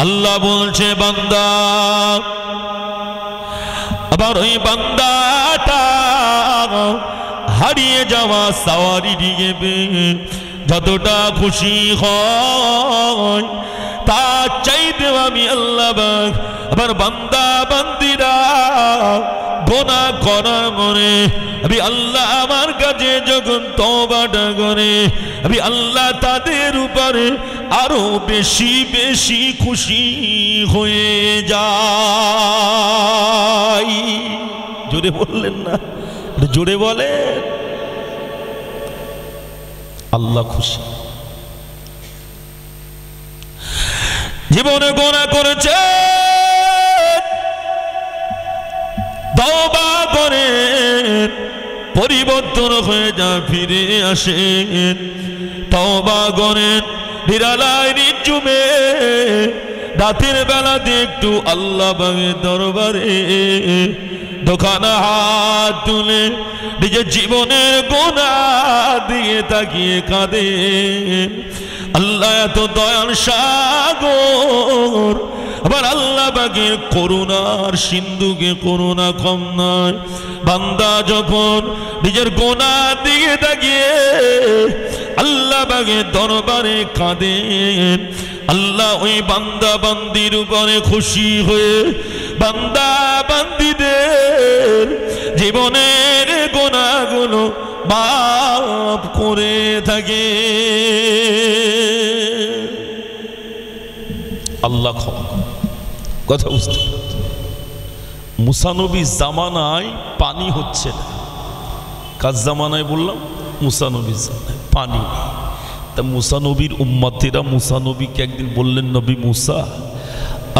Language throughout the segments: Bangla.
আল্লাহ বলছে বান্দা, আবার ওই বান্দাটা হারিয়ে যাওয়া সাওয়ারি দিকে যতটা খুশি হয় তার চাইতে আমি আল্লাহ পাক আবার বান্দা বান্দিরা গোনা করার মনে আমি আল্লাহ আমার কাছে যখন তওবাটা করে আমি আল্লাহ তাদের উপরে আরো বেশি বেশি খুশি হয়ে যাই। জোরে বললেন না? জোরে বলেন। আল্লাহ খুশি। জীবনে গোনা করেছে, তওবা করেন, পরিবর্তন হয়ে যা ফিরে আসেন। তওবা করেন নিরালায় নিঝুমে রাতের বেলাতে একটু আল্লাহ পাকের দরবারে দোকানা হাত তুলে নিজের জীবনের গুনাহ দিয়ে তাকিয়ে কাঁদেন। আল্লাহ এত দয়ার সাগর, আবার আল্লাহ পাকের করুণার সিন্ধুকে করুণা কম নয়। বান্দা যখন নিজের গুনাহ দিয়ে তাকিয়ে আল্লাহ পাকের দরবারে কাঁদেন, আল্লাহ ওই বান্দা বান্দির উপরে খুশি হয়ে বান্দা বান্দিদের জীবনের গুনাহগুলো মাফ করে থাকে। আল্লাহ ক্ষমা। কথা বুঝতে পারছেন? মুসা নবীর জামানায় পানি হচ্ছে না। কার জামানায় বললাম? মুসা নবীর জামানায় পানি নেই। তা মুসা নবীর উম্মতেরা মুসা নবীকে একদিন বললেন, নবী মুসা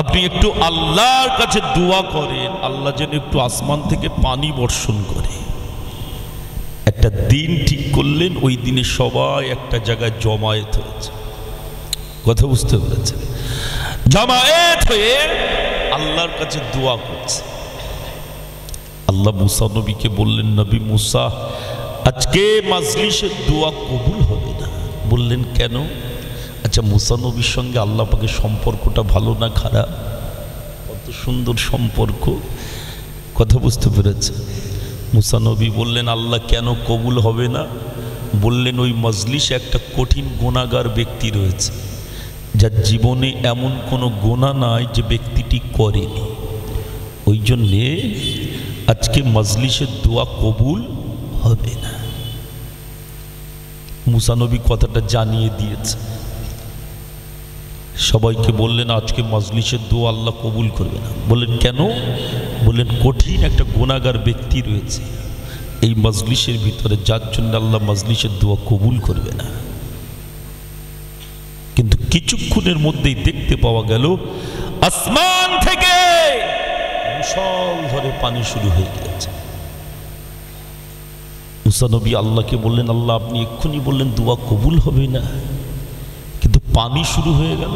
আপনি একটু আল্লাহর কাছে দোয়া করেন, আল্লাহ যেন একটু আসমান থেকে পানি বর্ষণ করে। একটা দিন ঠিক করলেন, ওই দিনে সবাই একটা জায়গায় জমায়েত হয়েছে। কথা বুঝতে পেরেছেন? জমায়েত হয়ে আল্লাহর কাছে দোয়া করছে। আল্লাহ মুসা নবীকে বললেন, নবী মুসা আজকে মাজলিসের দোয়া কবুল হবে না। বললেন কেন? আচ্ছা মুসা নবীর সঙ্গে আল্লাহ পাকের সম্পর্কটা ভালো না খারাপ? কত সুন্দর সম্পর্ক। কথা বুঝতে পেরেছে? মুসা নবী বললেন আল্লাহ কেন কবুল হবে না? বললেন ওই মজলিসে একটা কঠিন গুনাহগার ব্যক্তি রয়েছে, যার জীবনে এমন কোনো গুনাহ নাই যে ব্যক্তিটি করেনি। ওই জন্যে আজকে মজলিসের দোয়া কবুল হবে না। মুসা নবী কথাটা জানিয়ে দিয়েছে। সবাইকে বললেন আজকে মজলিসের দোয়া আল্লাহ কবুল করবে না। বললেন কেন? বললেন কঠিন একটা গুনাহগার ব্যক্তি রয়েছে এই মজলিসের ভিতরে, যার জন্য আল্লাহ মজলিসের দোয়া কবুল করবে না। কিন্তু কিছুক্ষণের মধ্যেই দেখতে পাওয়া গেল আসমান থেকে মুষলধারে পানি শুরু হয়ে গেছে। মুসা নবী আল্লাহকে বললেন আল্লাহ আপনি এক্ষুনি বললেন দোয়া কবুল হবে না, কিন্তু পানি শুরু হয়ে গেল।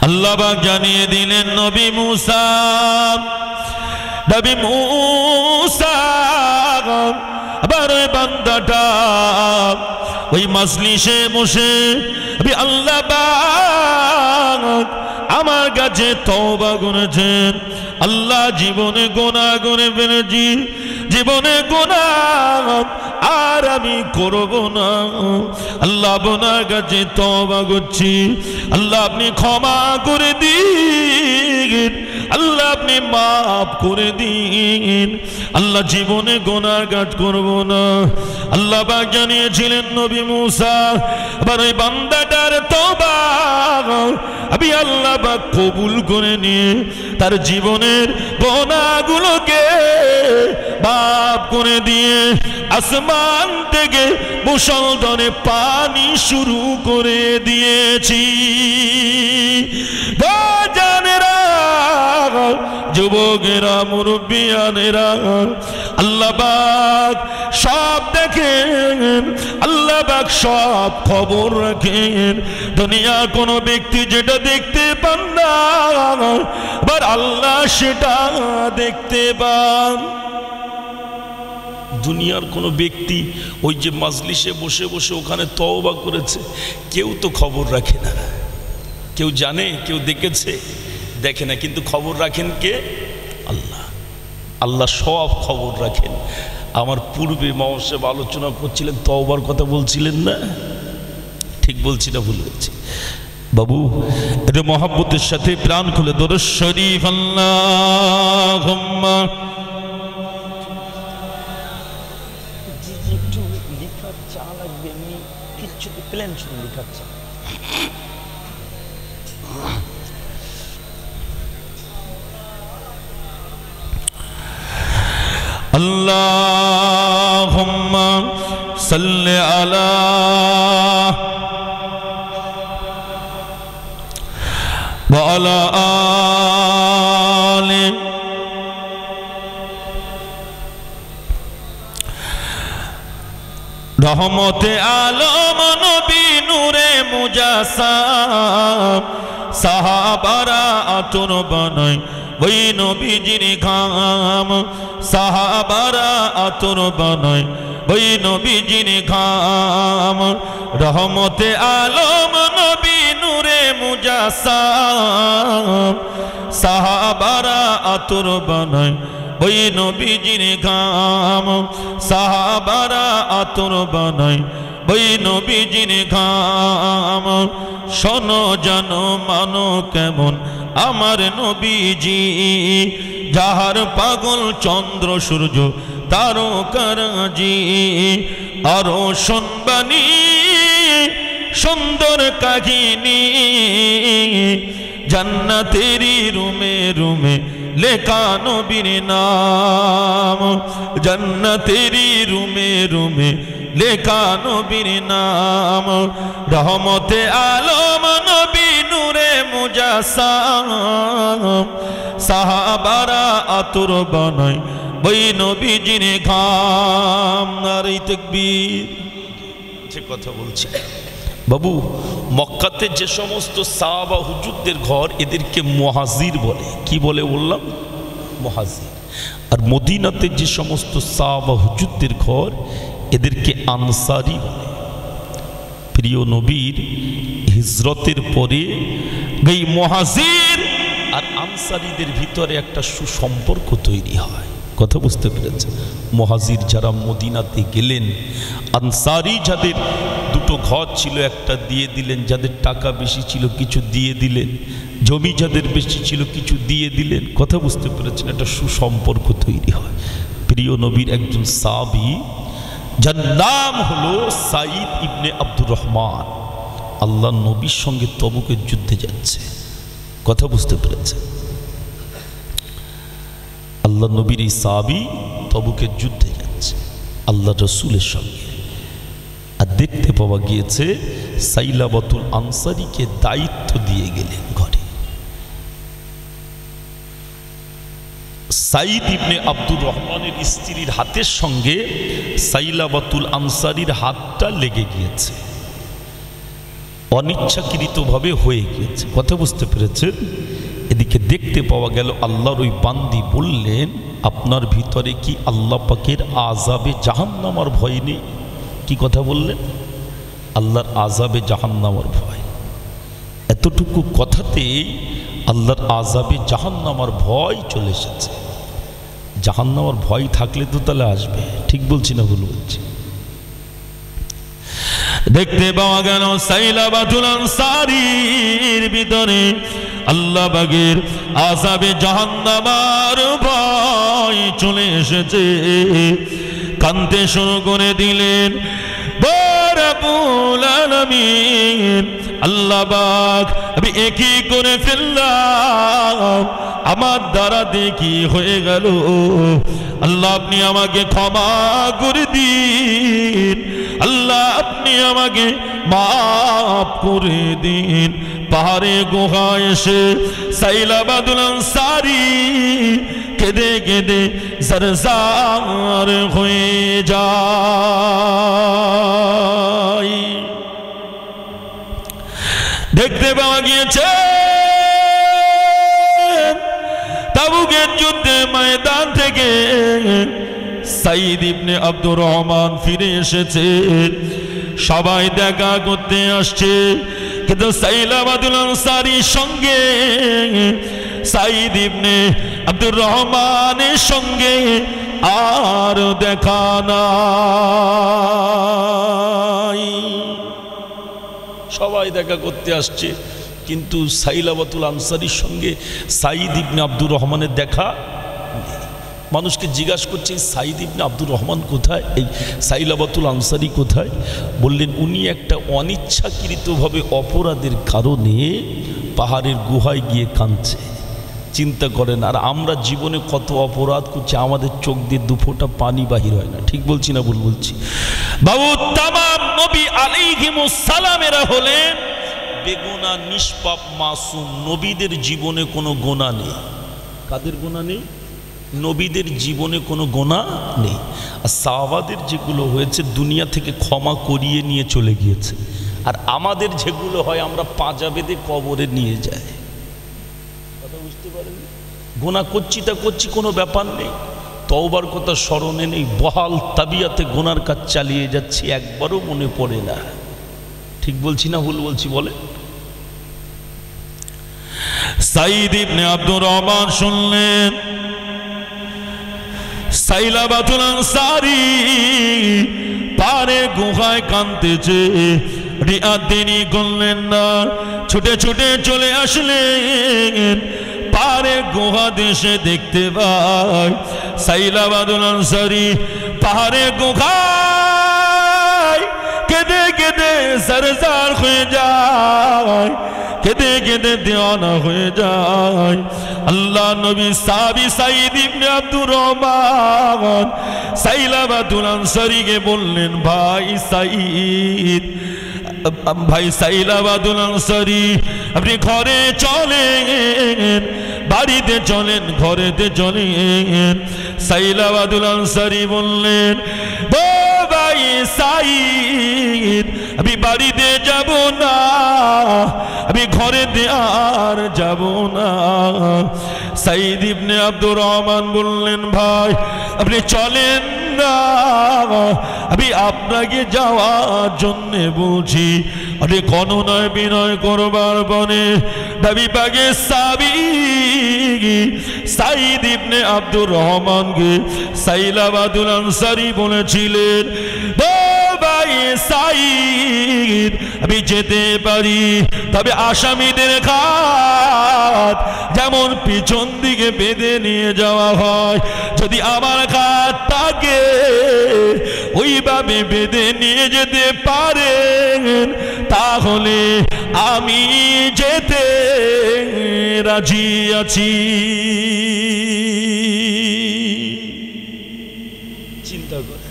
আল্লাহ পাক জানিয়ে দিলেন নবী মুসা আবার ওই বান্দাটা ওই মজলিসে বসে আল্লাহ পাক আমার কাছে তওবা করেছেন। আল্লাহ জীবনে গুনাহ করে ফেলেছি, জীবনে গুনাহ আর আমি করব না। আল্লাহ আপনার কাছে তওবা করছি, আল্লাহ আপনি ক্ষমা করে দিন, আল্লাহ আপনি মাফ করে দিন। আল্লাহ জীবনে গুনার কাজ করব না। আল্লাহ পাক জানিয়েছিলেন নবী মুসা আবার ওই বান্দাটার তওবা আমি আল্লাহ পাক কবুল করে নিয়ে তার জীবনের গুনাহগুলোকে মাফ করে দিয়ে আসমান থেকে মুষলধারে পানি শুরু করে দিয়েছি। জানেরা, যুবকেরা, মুরব্বিয়ানেরা, আল্লাহ পাক সব দেখেন, আল্লাহ পাক সব খবর রাখেন। দুনিয়ার কোনো ব্যক্তি যেটা দেখতে পান না, আবার আল্লাহ সেটা দেখতে পান। দুনিয়ার কোনো ব্যক্তি ওই যে মাজলিসে বসে বসে ওখানে তওবা করেছে, কেউ তো খবর রাখে না। কেউ জানে, কেউ দেখেছে? দেখে না, কিন্তু খবর রাখেন কে? আল্লাহ। আল্লাহ সব খবর রাখেন। আমার পূর্বে মাওলানা সাহেব আলোচনা করছিলেন, তওবার কথা বলছিলেন না? ঠিক বলছি না ভুল বলছি? বাবু এটা মহব্বতের সাথে প্রাণ খুলে দরুদ শরীফ আল্লাহুম্মা। একটু লিখার চা লাগবে, এমনি কিচ্ছু প্ল্যান শুনে লিখার চা। আল্লাহুম্মা সাল্লি আলা ওয়া আলা আলি রহমতে আলম নবী নূরে মুজাসসাম সাহাবারা আতর বানায় ওই নবীজির ঘাম, সাহাবারা আতর বানায় ওই নবীজির ঘাম। রহমতে আলম নবী নূরে মুজাসসাম সাহাবারা আতর বানায় ওই নবীজির ঘাম, সাহাবারা আতর বানায় ওই নবীজির ঘাম। শোনো জানো মানো কেমন আমার নবীজি, যাহার পাগল চন্দ্র সূর্য তারকারাজি। আরো শুনবানি সুন্দর কাহিনী, জান্নাতেরি রুমে রুমে লেখা নবীর নাম, জান্নাতেরি রুমে রুমে লেখা নবীর নাম। রহমতে আলম নবী নূরে মুজাসসাম সাহাবারা আতর বানায় ওই নবীজির ঘাম। নারে তাকবীর। যে কথা বলছি বাবু, মক্কাতে যে সমস্ত সাহাবা হুজুরদের ঘর, এদেরকে মুহাজির বলে। কি বলে বললাম? মুহাজির। আর মদিনাতে যে সমস্ত সাহাবা হুজুরদের ঘর, এদেরকে আনসারি বলে। প্রিয় নবীর হিজরতের পরে এই মুহাজির আর আনসারীদের ভিতরে একটা সুসম্পর্ক তৈরি হয়। কথা বুঝতে পেরেছেন? মুহাজির যারা মদিনাতে গেলেন, আনসারি যাদের দুটো ঘর ছিল একটা দিয়ে দিলেন, যাদের টাকা বেশি ছিল কিছু দিয়ে দিলেন, জমি যাদের বেশি ছিল কিছু দিয়ে দিলেন। কথা বুঝতে পেরেছেন? একটা সুসম্পর্ক তৈরি হয়। প্রিয় নবীর একজন সাহাবী, যার নাম হলো সাঈদ ইবনে আব্দুর রহমান, আল্লাহ নবীর সঙ্গে তবুকের যুদ্ধে যাচ্ছে। কথা বুঝতে পেরেছেন? আল্লাহ নবীর এই সাহাবী তবুকের যুদ্ধে যাচ্ছে আল্লাহ রসুলের সঙ্গে। আর দেখতে পাওয়া গিয়েছে সাইলাবাতুল আনসারীকে দায়িত্ব দিয়ে গেলেন ঘরে। সাঈদ ইবনে আব্দুর রহমানের স্ত্রীর হাতের সঙ্গে সাইলাবাতুল আনসারীর হাতটা লেগে গিয়েছে, অনিচ্ছাকৃতভাবে হয়ে গিয়েছে। কথা বুঝতে পেরেছেন? এদিকে দেখতে পাওয়া গেল আল্লাহর ওই বান্দি বললেন, আপনার ভিতরে কি আল্লাহ পাকের আযাবে জাহান্নামের ভয় নেই? কি কথা বললেন? আল্লাহর আযাবে জাহান্নামের ভয়। এতটুকু কথাতেই আল্লাহর আযাবে জাহান্নামের ভয় চলে এসেছে। জাহান্নামের ভয় থাকলে তো তাহলে আসবে। ঠিক বলছি না ভুল বলছি? দেখতে পাওয়া গেল সাইলাবাতুল আনসারীর ভিতরে আল্লাহ পাকের আযাবে জাহান্নামের ভয় চলে এসেছে। কাঁদতে শুরু করে দিলেন, রব্বুল আলামিন, আল্লাহ পাক আমি একই করে ফেললাম, আমার দ্বারা দেখি হয়ে গেল, আল্লাহ আপনি আমাকে ক্ষমা করে দিন, আল্লাহ আপনি আমাকে মাফ করে দিন। পাহাড়ে গুহায় এসে সাইলাবাতুল আনসারী কেঁদে কেঁদে জরজার হয়ে যায়। দেখতে পাওয়া গিয়েছে তাবুকের যুদ্ধে ময়দান থেকে সাঈদ ইবনে আব্দুর রহমান ফিরে এসেছে। সবাই দেখা করতে আসছে, কিন্তু সাইলাবাতুল আনসারীর সঙ্গে সাঈদ ইবনে আব্দুর রহমানের সঙ্গে আর দেখা নাই। সবাই দেখা করতে আসছে, কিন্তু সাইলাবাতুল আনসারীর সঙ্গে সাঈদ ইবনে আব্দুর রহমানের দেখা নেই। মানুষকে জিজ্ঞাসা করছে সাঈদ ইবনে আব্দুর রহমান কোথায়, এই সাইলাবাতুল আনসারী কোথায়? বললেন উনি একটা অনিচ্ছাকৃতভাবে অপরাধের কারণে পাহাড়ের গুহায় গিয়ে কাঁদছে। চিন্তা করেন, আর আমরা জীবনে কত অপরাধ করছি, আমাদের চোখ দিয়ে দুফোঁটা পানি বাহির হয় না। ঠিক বলছি না ভুল বলছি? বাবু তামাম নবী আলাইহিমুস সালামেরা হলেন বেগুনা, নিষ্পাপ, মাসুম। নবীদের জীবনে কোনো গোনা নেই। কাদের গোনা নেই? নবীদের জীবনে কোনো গোনা নেই। আর সাহাবাদের যেগুলো হয়েছে দুনিয়া থেকে ক্ষমা করিয়ে নিয়ে চলে গিয়েছে। আর আমাদের যেগুলো হয় আমরা পাঁজা বেঁধে কবরে নিয়ে যাই। কথা বুঝতে পারেন? গোনা করছি তা করছি, কোনো ব্যাপার নেই, তওবার কথা স্মরণে নেই, বহাল তাবিয়াতে গোনার কাজ চালিয়ে যাচ্ছি, একবারও মনে পড়ে না। ঠিক বলছি না ভুল বলছি বলে? সাঈদ ইবনে আব্দুর রহমান শুনলেন সাইলাবাতুল আনসারী পারে গুহায় কাঁদতেছে, রিয়াদ দেরি করলেন না, ছুটে ছুটে চলে আসলেন পারে গুহা দেশে। দেখতে পাই সাইলাবাতুল আনসারী পাহাড়ে গুহায় কেঁদে কেঁদে সরসার হয়ে যায়, কেঁদে কেঁদে দেওয়ানা হয়ে যায়। আল্লাহ নবী সাহাবী সাঈদ ইবনে আব্দুর রহমান সাইলাবাতুল আনসারীকে বললেন, ভাই সাঈদ, ভাই সাইলাবাতুল আনসারী, আপনি ঘরে চলেন, বাড়িতে চলেন, ঘরেতে চলেন। সাইলাবাতুল আনসারী বললেন, ও ভাই সাঈদ, আমি বাড়িতে যাব না, আমি ঘরেতে আর যাব না। সাঈদ ইবনে আব্দুর রহমান বললেন, ভাই আপনি চলেন না, আমি আপনাকে যাওয়ার জন্য বলছি। আরে কোনো নয় বিনয় করবার বনে নবী পাকের সাহাবী সাঈদ ইবনে আব্দুর রহমানকে সাইলাবাতুল আনসারী বলেছিলেন, ভাই সাঈদ, আমি যেতে পারি, তবে আসামিদের হাত যেমন পিছন দিকে বেঁধে নিয়ে যাওয়া হয়, যদি আমার হাতটাকে ওইভাবে বেঁধে নিয়ে যেতে পারেন তাহলে আমি যেতে রাজি আছি। চিন্তা করে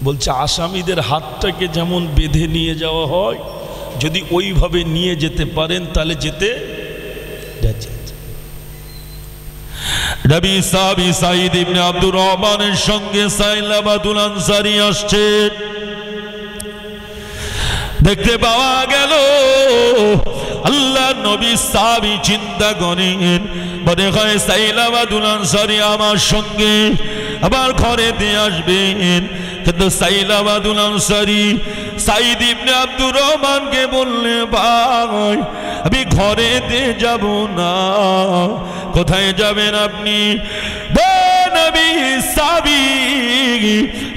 বলছে আসামিদের হাতটাকে যেমন বেঁধে নিয়ে যাওয়া হয়, যদি ওইভাবে নিয়ে যেতে পারেন তাহলে যেতে রাজি আছি। নবী সাহাবী সাঈদ ইবনে আব্দুর রহমানের সঙ্গে সাইলাবাতুল আনসারী আসছে। দেখতে পাওয়া গেল আল্লাহ নবী সাহাবী চিন্তা করেন, মনে হয় সাইলাবাতুল আনসারী আমার সঙ্গে আবার ঘরেতে আসবেন। কিন্তু সাইলাবাতুল আনসারী সাঈদ ইবনে আব্দুর রহমানকে বললে, ভাই আমি ঘরেতে যাব না। কোথায় যাবেন আপনি? নবী সাহাবী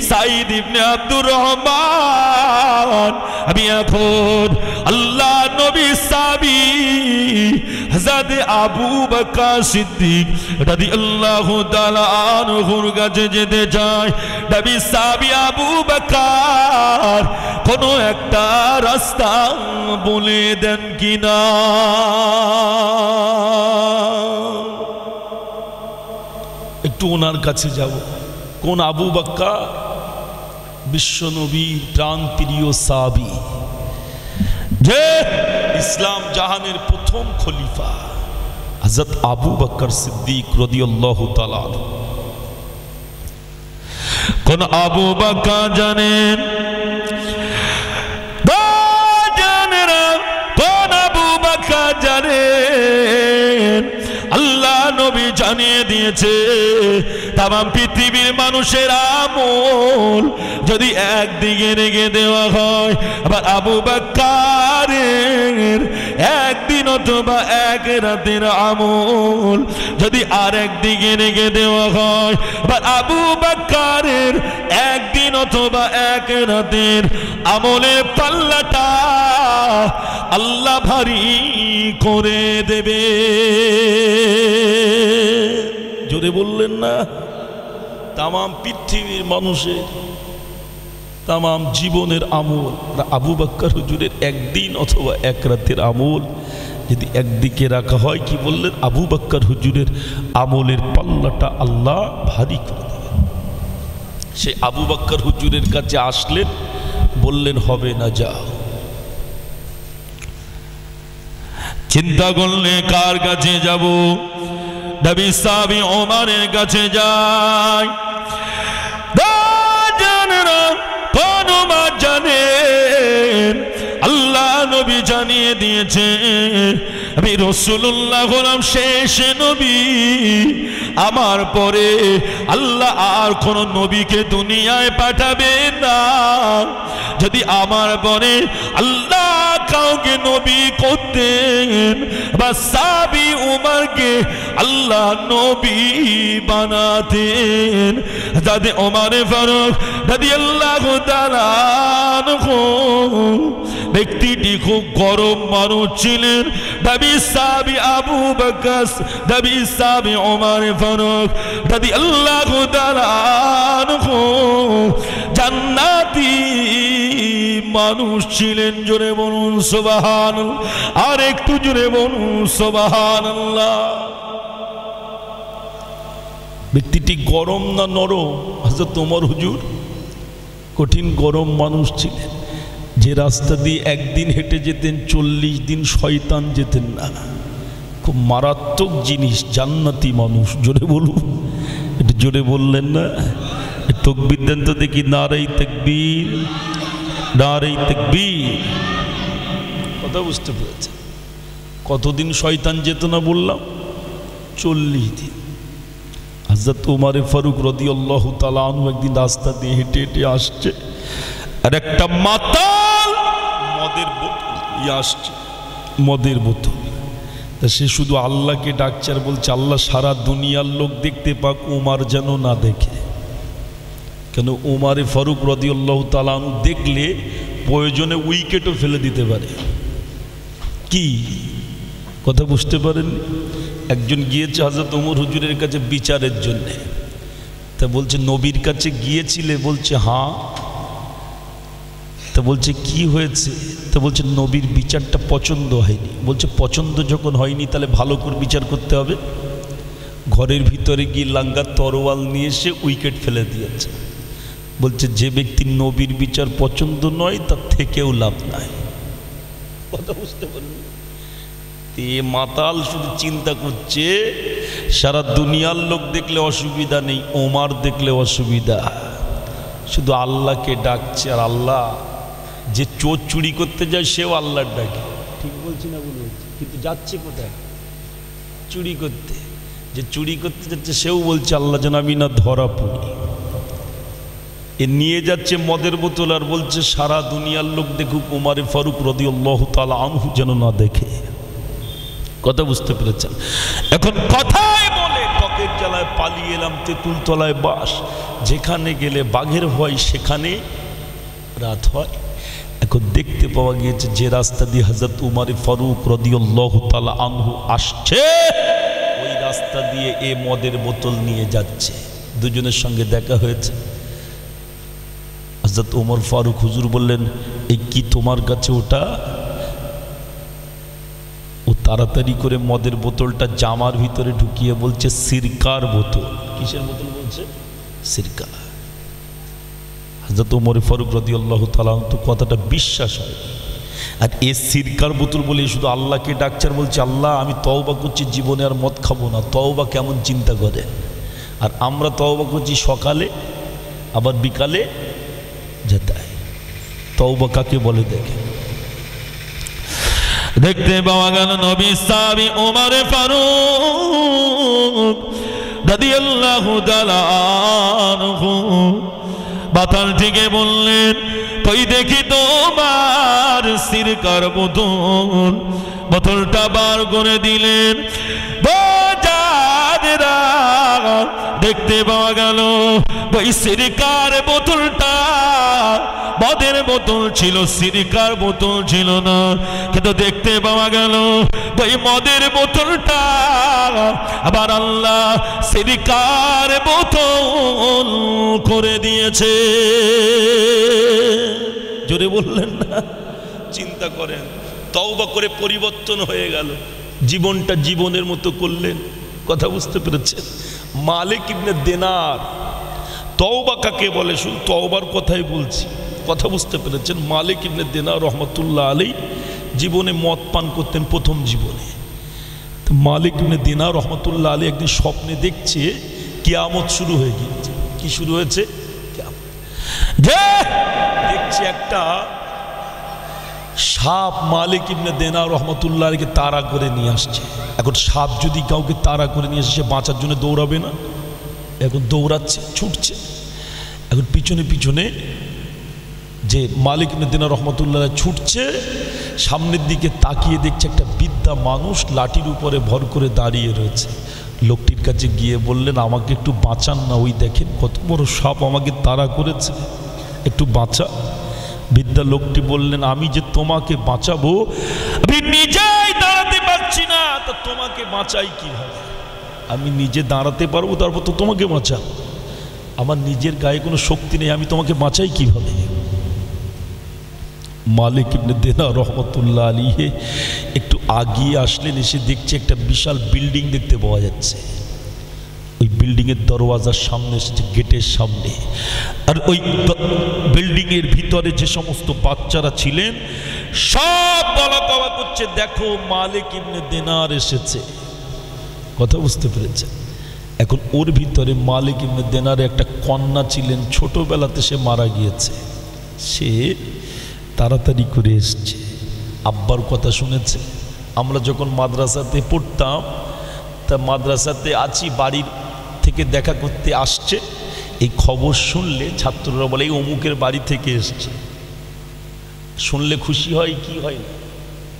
সাঈদ ইবনে আব্দুর রহমান, আমি এখন আল্লাহ নবী সাহাবী হযরত আবু বকর সিদ্দিক রাদিয়াল্লাহু তাআলা আনহুর কাছে যেতে চাই। নবী সাহাবী আবু বকর কোনো একটা রাস্তা বলে দেন কিনা। একটু ওনার কাছে যাব। কোন আবু বকর? বিশ্বনবী প্রাণ প্রিয় সাহাবী, যে ইসলাম জাহানের প্রথম খলিফা হযরত আবু বকর সিদ্দিক রাদিয়াল্লাহু তাআলা। কোন আবু বকর জানেন? কোন আবু বকর জানেন? আল্লাহ নবী জানিয়ে দিয়েছে তামাম পৃথিবীর মানুষের আমল যদি একদিকে রেখে দেওয়া হয়, আবার আবু বকরের একদিন অথবা এক রাতের আমল যদি আরেক দিকে রেখে দেওয়া হয়, আবার আবু বকরের একদিন অথবা এক রাতের আমলের পাল্লাটা আল্লাহ ভারী করে দেবে। জোরে বললেন না? তামাম পৃথিবীর মানুষের তামাম জীবনের আমল আবু বকর হুজুরের একদিন অথবা এক রাতের আমল যদি একদিকে রাখা হয়, কি বললেন? আবু বকর হুজুরের আমলের পাল্লাটা আল্লাহ ভারী করে দেবে। সে আবু বকর হুজুরের কাছে আসলেন, বললেন হবে না, যাও। চিন্তা করলে কার কাছে যাব? নবী সাহাবী ওমরের কাছে যাই। আল্লাহ নবী জানিয়ে দিয়েছেন আমি রাসূলুল্লাহ হলাম শেষ নবী, আমার পরে আল্লাহ আর কোন নবীকে দুনিয়ায় পাঠাবে না। যদি আমার পরে আল্লাহ কাউকে নবী করতেন, বা সাহাবী উমরকে আল্লাহ নবী বানাতেন, যাতে ওমর ফারুক রাদিয়াল্লাহু তাআলা আনহু ব্যক্তিটি খুব গরম মানুষ ছিলেন। নবী সাহাবী আবু বকর, নবী সাহাবী ওমর ফারুক রাদিয়াল্লাহু তাআলা আনহু জান্নাতি মানুষ ছিলেন। জোরে বলুন সুবহানাল্লাহ, আর একটু জোরে বলুন সুবহানাল্লাহ। ব্যক্তিটি গরম না নরম? হযরত ওমর হুজুর কঠিন গরম মানুষ ছিলেন, যে রাস্তা দিয়ে একদিন হেঁটে যেতেন 40 দিন শয়তান যেতেন না। খুব মারাত্মক জিনিস, জান্নাতি মানুষ। জোরে বলুন, একটু জোরে বললেন না? তাকবীর দেন তো দেখি, নারায়ে তাকবীর, নারায়ে তাকবীর। কথা বুঝতে পেরেছেন? কতদিন শয়তান যেত না বললাম? 40 দিন। হযরত ওমর ফারুক রাদিয়াল্লাহু তাআলা আনহু একদিন রাস্তা দিয়ে হেঁটে হেঁটে আসছে, আর একটা মাতাল মদের বোতল নিয়ে আসছে, মদের বোতল। তা সে শুধু আল্লাহকে ডাকছে আর বলছে, আল্লাহ সারা দুনিয়ার লোক দেখতে পাক, ওমর যেন না দেখে। কেন? ওমর ফারুক রাদিয়াল্লাহু তাআলা আনহু দেখলে প্রয়োজনে উইকেটও ফেলে দিতে পারে। কি কথা বুঝতে পারেন? একজন গিয়েছে হযরত ওমর হুজুরের কাছে বিচারের জন্য। তা বলছে, নবীর কাছে গিয়েছিলে? বলছে হ্যাঁ। তা বলছে কি হয়েছে? তা বলছে নবীর বিচারটা পছন্দ হয়নি। বলছে পছন্দ যখন হয়নি তাহলে ভালো করে বিচার করতে হবে। ঘরের ভিতরে গিয়ে লাঙ্গা তরোয়াল নিয়ে এসে উইকেট ফেলে দিয়েছে। বলছে যে ব্যক্তির নবীর বিচার পছন্দ নয় তার থেকেও লাভ নাই। কথা বুঝতে পারলেন? এ মাতাল শুধু চিন্তা করছে সারা দুনিয়ার লোক দেখলে অসুবিধা নেই, ওমর দেখলে অসুবিধা। শুধু আল্লাহকে ডাকছে, আর আল্লাহ যে চোর চুরি করতে যায় সেও আল্লাহর ডাকে। ঠিক বলছি না? বলছি। কিন্তু যাচ্ছে কোথায়? চুরি করতে। যে চুরি করতে যাচ্ছে সেও বলছে আল্লাহ যেন আমি না ধরা পড়ি। এ নিয়ে যাচ্ছে মদের বোতল আর বলছে সারা দুনিয়ার লোক দেখুক, ওমর ফারুক রাদিয়াল্লাহু তাআলা আনহু যেন না দেখে। কথা বুঝতে পেরেছেন? এখন কথায় বলে ত্বকের জ্বালায় পালিয়ে এলাম তেঁতুল তলায় বাস। যেখানে গেলে বাঘের ভয় সেখানে রাত হয়। এখন দেখতে পাওয়া গিয়েছে যে রাস্তা দিয়ে হযরত ওমর ফারুক রাদিয়াল্লাহু তাআলা আনহু আসছে, ওই রাস্তা দিয়ে এ মদের বোতল নিয়ে যাচ্ছে। দুজনের সঙ্গে দেখা হয়েছে। হযরত ওমর ফারুক হুজুর বললেন, এই কি তোমার কাছে ওটা? ও তাড়াতাড়ি করে মদের বোতলটা জামার ভিতরে ঢুকিয়ে বলছে সিরকার বোতল। কিসের বোতল বলছে? সিরকা। হযরত ওমর ফারুক রাদিয়াল্লাহু তাআলা তো কথাটা বিশ্বাস হয়। আর এ সিরকার বোতল বলে শুধু আল্লাহকে ডাকছে আর বলছে আল্লাহ আমি তওবা করছি, জীবনে আর মদ খাবো না। তওবা কেমন চিন্তা করে? আর আমরা তওবা করছি সকালে আবার বিকালে যেতায়। তওবা কাকে বলে দেখে? দেখতে পাওয়া গেল নবী সাহাবী ওমর ফারুক রাদিয়াল্লাহু তাআলা আনহু বাতালটিকে বললেন, কই দেখি তোমার সিরকার বোতল। বোতলটা বার করে দিলেন। বাজারেরা দেখতে পাওয়া গেল ওই সিরকার বোতলটা মদের বোতল ছিল, সিরকার বোতল ছিল না। কিন্তু দেখতে পাওয়া গেল ওই মদের বোতলটা আবার আল্লাহ সিরকার বোতল করে দিয়েছে। জোরে বললেন না? চিন্তা করেন, তওবা করে পরিবর্তন হয়ে গেল, জীবনটা জীবনের মতো করলেন। কথা বুঝতে পেরেছেন? মালিক ইবনে দিনার, তওবা কাকে বলে শুধু তওবার কথাই বলছি, কথা বুঝতে পেরেছেন? মালিক ইবনে দিনার রহমতুল্লাহ আলাইহি জীবনে মদ পান করতেন প্রথম জীবনে। তো মালিক ইবনে দিনার রহমতুল্লাহ আলাইহি একদিন স্বপ্নে দেখছে কিয়ামত শুরু হয়ে গিয়েছে। কি শুরু হয়েছে? দেখছে একটা সাপ মালিক ইবনে দিনার রহমতুল্লাহ আলাইহিকে তাড়া করে নিয়ে আসছে। এখন সাপ যদি কাউকে তাড়া করে নিয়ে আসে, সে বাঁচার জন্য দৌড়াবে না? এখন দৌড়াচ্ছে, ছুটছে। এখন পিছনে পিছনে যে মালিক ইবনে দিনার রহমতুল্লাহ ছুটছে, সামনের দিকে তাকিয়ে দেখছে একটা বৃদ্ধা মানুষ লাঠির উপরে ভর করে দাঁড়িয়ে রয়েছে। লোকটির কাছে গিয়ে বললেন, আমাকে একটু বাঁচান না, ওই দেখেন কত বড় সাপ আমাকে তাড়া করেছে, একটু বাঁচা। বৃদ্ধা লোকটি বললেন, আমি যে তোমাকে বাঁচাবো, আমি নিজেই দাঁড়াতে পারছি না, তো তোমাকে বাঁচাই কিভাবে? আমি নিজে দাঁড়াতে পারবো, তারপর তো তোমাকে বাঁচাবো। আমার নিজের গায়ে কোনো শক্তি নেই, আমি তোমাকে বাঁচাই কিভাবে? মালিক ইবনে দিনার রহমতুল্লাহ আলাইহি একটু আগিয়ে আসলেন, এসে দেখছে একটা বিশাল বিল্ডিং দেখতে পাওয়া যাচ্ছে। ওই বিল্ডিংয়ের দরওয়াজার সামনে এসেছে, গেটের সামনে। আর ওই বিল্ডিংয়ের ভিতরে যে সমস্ত বাচ্চারা ছিলেন সব বলা কওয়া করছে, দেখো মালিক ইবনে দিনার এসেছে। কথা বুঝতে পেরেছে? এখন ওর ভিতরে মালিক ইবনে দিনারে একটা কন্যা ছিলেন, ছোটবেলাতে সে মারা গিয়েছে। সে তাড়াতাড়ি করে এসছে, আব্বার কথা শুনেছে। আমরা যখন মাদ্রাসাতে পড়তাম, তা মাদ্রাসাতে আছি, বাড়ির থেকে দেখা করতে আসছে, এই খবর শুনলে ছাত্ররা বলে এই অমুকের বাড়ি থেকে এসছে। শুনলে খুশি হয় কি হয় না?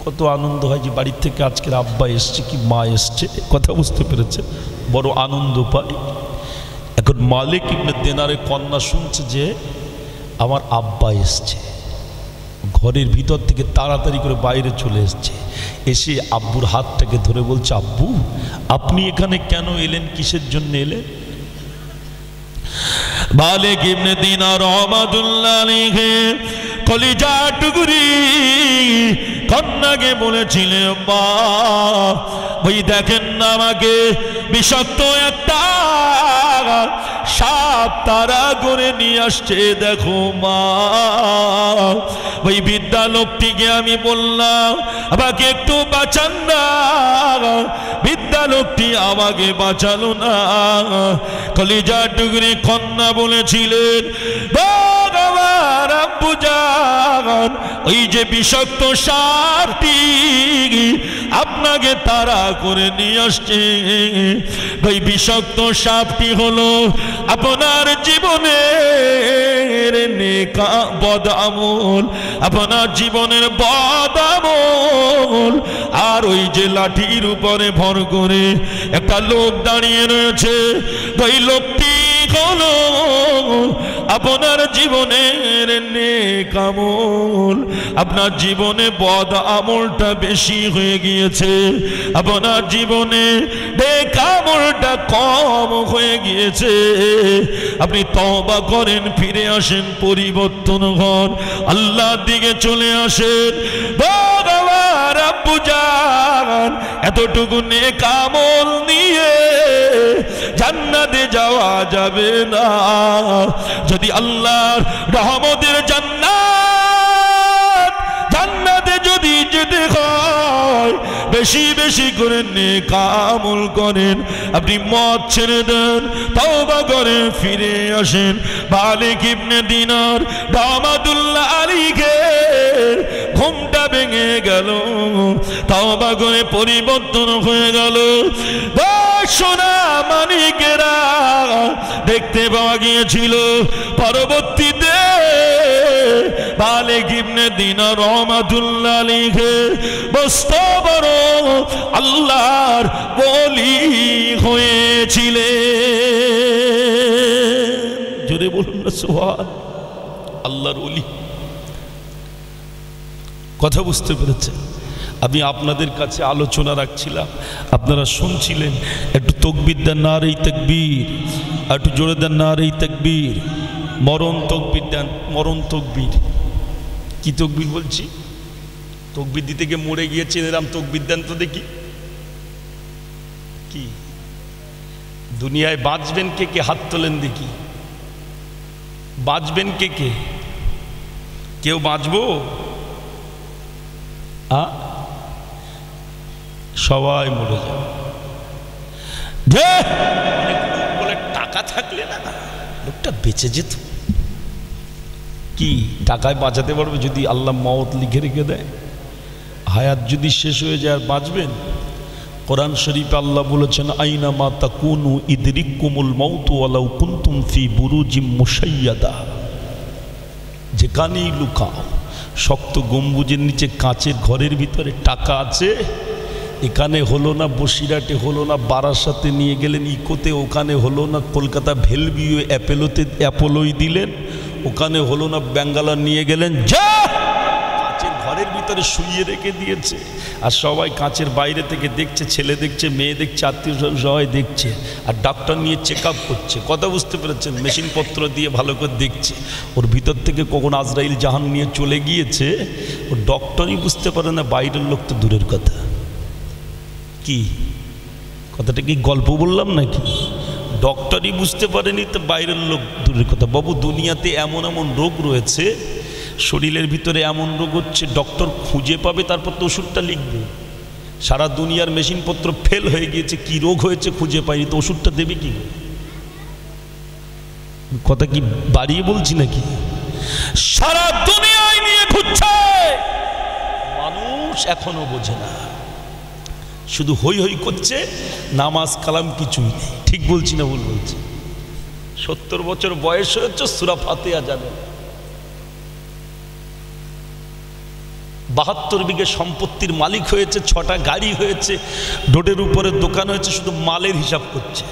কত আনন্দ হয় যে বাড়ির থেকে আজকের আব্বা এসছে কি মা এসছে। কথা বুঝতে পেরেছে? বড় আনন্দ পাই। এখন মালিক ইবনে দিনারের কন্যা শুনছে যে আমার আব্বা এসছে, ঘরের ভিতর থেকে তাড়াতাড়ি করে বাইরে চলে এসছে। এসে আব্বুর হাতটাকে ধরে বলছে, আব্বু আপনি এখানে কেন এলেন, কিসের জন্য এলেন? মালিক ইবনে দিনার রহমাতুল্লাহ আলাইহি কলিজা টুকরি কন্যাকে বলেছিলেন, মা ওই দেখেন না আমাকে বিষাক্ত একটা সাপ তারা করে নিয়ে আসছে, দেখো মা। ওই বৃদ্ধা লোকটিকে আমি বললাম, আমাকে একটু বাঁচান না। বৃদ্ধা লোকটি আমাকে বাঁচালো না। কলিজা টুকরি কন্যা বলেছিলেন, ভগবান আব্বু জান, ওই যে বিষাক্ত সাপটি আপনাকে তাড়া করে নিয়ে আসছে, ওই বিষাক্ত সাপটি হলো আপনার জীবনের নেকা বদ আমল, আপনার জীবনের বদ আমল। আর ওই যে লাঠির উপরে ভর করে একটা লোক দাঁড়িয়ে রয়েছে, ওই লোকটি হলো আপনার জীবনের নেক আমল। আপনার জীবনে বদ আমলটা বেশি হয়ে গিয়েছে, আপনার জীবনে নেক আমলটা কম হয়ে গিয়েছে। আপনি তওবা করেন, ফিরে আসেন, পরিবর্তন হন, আল্লাহর দিকে চলে আসেন। ভগবান আব্বু জান, এতটুকু নেক আমল নিয়ে জান্নাতে যাওয়া যাবে না। যদি আল্লাহর রহমতের জান্নাতে যদি যেতে হয়, বেশি বেশি করে নেক আমল করেন। আপনি মদ ছেড়ে দেন, তওবা করে ফিরে আসেন। মালিক ইবনে দিনার রহমাতুল্লাহ আলাইহি ঘুমটা ভেঙে গেল, তওবা করে পরিবর্তন হয়ে গেল। সোনা মানিকেরা, দেখতে পাওয়া গিয়েছিল পরবর্তীতে মালিক ইবনে দিনার রহমাতুল্লাহ আলাইহি বস্তু বড় আল্লাহর ওলি হয়েছিলেন। জোরে বলুন না সুবহান। আল্লাহর ওলি, কথা বুঝতে পেরেছেন? আমি আপনাদের কাছে আলোচনা রাখছিলাম, আপনারা শুনছিলেন। একটু তাকবীর দেন, নারে তাকবীর। একটু জোরে দেন, নারে তাকবীর। মরণ তাকবীর দেন, মরণ তাকবীর। কি তাকবীর বলছি? তাকবীর দিতে গিয়ে মরে গিয়েছেন, এরম তাকবীর দেন তো দেখি। কি দুনিয়ায় বাঁচবেন কে কে? হাত তোলেন দেখি। বাঁচবেন কে কে? কেউ বাঁচবো? সবাই মরে যাবে। বলে টাকা থাকলে না লোকটা বেঁচে যেত। কি টাকায় বাঁচাতে পারবে যদি আল্লাহ মওত লিখে রেখে দেয়? হায়াত যদি শেষ হয়ে যায় আর বাঁচবেন? কোরআন শরীফে আল্লাহ বলেছেন, আইনা মা তাকুনু ইদরিকুমুল মাউতু ওয়ালাউ কুনতুম ফি বুরুজিম মুশাইয়াদা। যেখানেই লুকাও, শক্ত গম্বুজের নিচে কাঁচের ঘরের ভিতরে টাকা আছে। এখানে হলো না, বসিরহাটে হলো না, বারাসাতে নিয়ে গেলেন ইকোতে, ওখানে হলো না, কলকাতা ভেলভিউ অ্যাপোলোই দিলেন, ওখানে হলো না, ব্যাঙ্গালোর নিয়ে গেলেন, যা কাঁচের ঘরের ভিতরে শুইয়ে রেখে দিয়েছে। আর সবাই কাঁচের বাইরে থেকে দেখছে, ছেলে দেখছে, মেয়ে দেখছে, আত্মীয় সবাই দেখছে, আর ডাক্তার নিয়ে চেক আপ করছে। কথা বুঝতে পেরেছেন? মেশিনপত্র দিয়ে ভালো করে দেখছে। ওর ভিতর থেকে কখন আজরাইল জাহান নিয়ে চলে গিয়েছে ও ডক্টরই বুঝতে পারে না, বাইরের লোক তো দূরের কথা। কি কথাটা কি গল্প বললাম নাকি? ডক্টরই বুঝতে পারেনি তো বাইরের লোক দূরের কথা। বাবু, দুনিয়াতে এমন এমন রোগ রয়েছে, শরীরের ভিতরে এমন রোগ হচ্ছে, ডক্টর খুঁজে পাবে, তারপর তো ওষুধটা লিখবে। সারা দুনিয়ার মেশিনপত্র ফেল হয়ে গিয়েছে, কি রোগ হয়েছে খুঁজে পায়নি, তো ওষুধটা দেবে কি? কথা কি বাড়িয়ে বলছি নাকি? সারা দুনিয়ায় নিয়ে ঘুরছে, মানুষ এখনো বোঝে না, শুধু হই হই করছে, নামাজ কালাম কিছুই নেই। ঠিক বলছি না ভুল বলছি? 70 বছর বয়স হয়েছে, সূরা ফাতিহা জানে না। 72 বিঘে সম্পত্তির মালিক হয়েছে, 6টা গাড়ি হয়েছে, রোডের উপরে দোকান হয়েছে, শুধু মালের হিসাব করছে।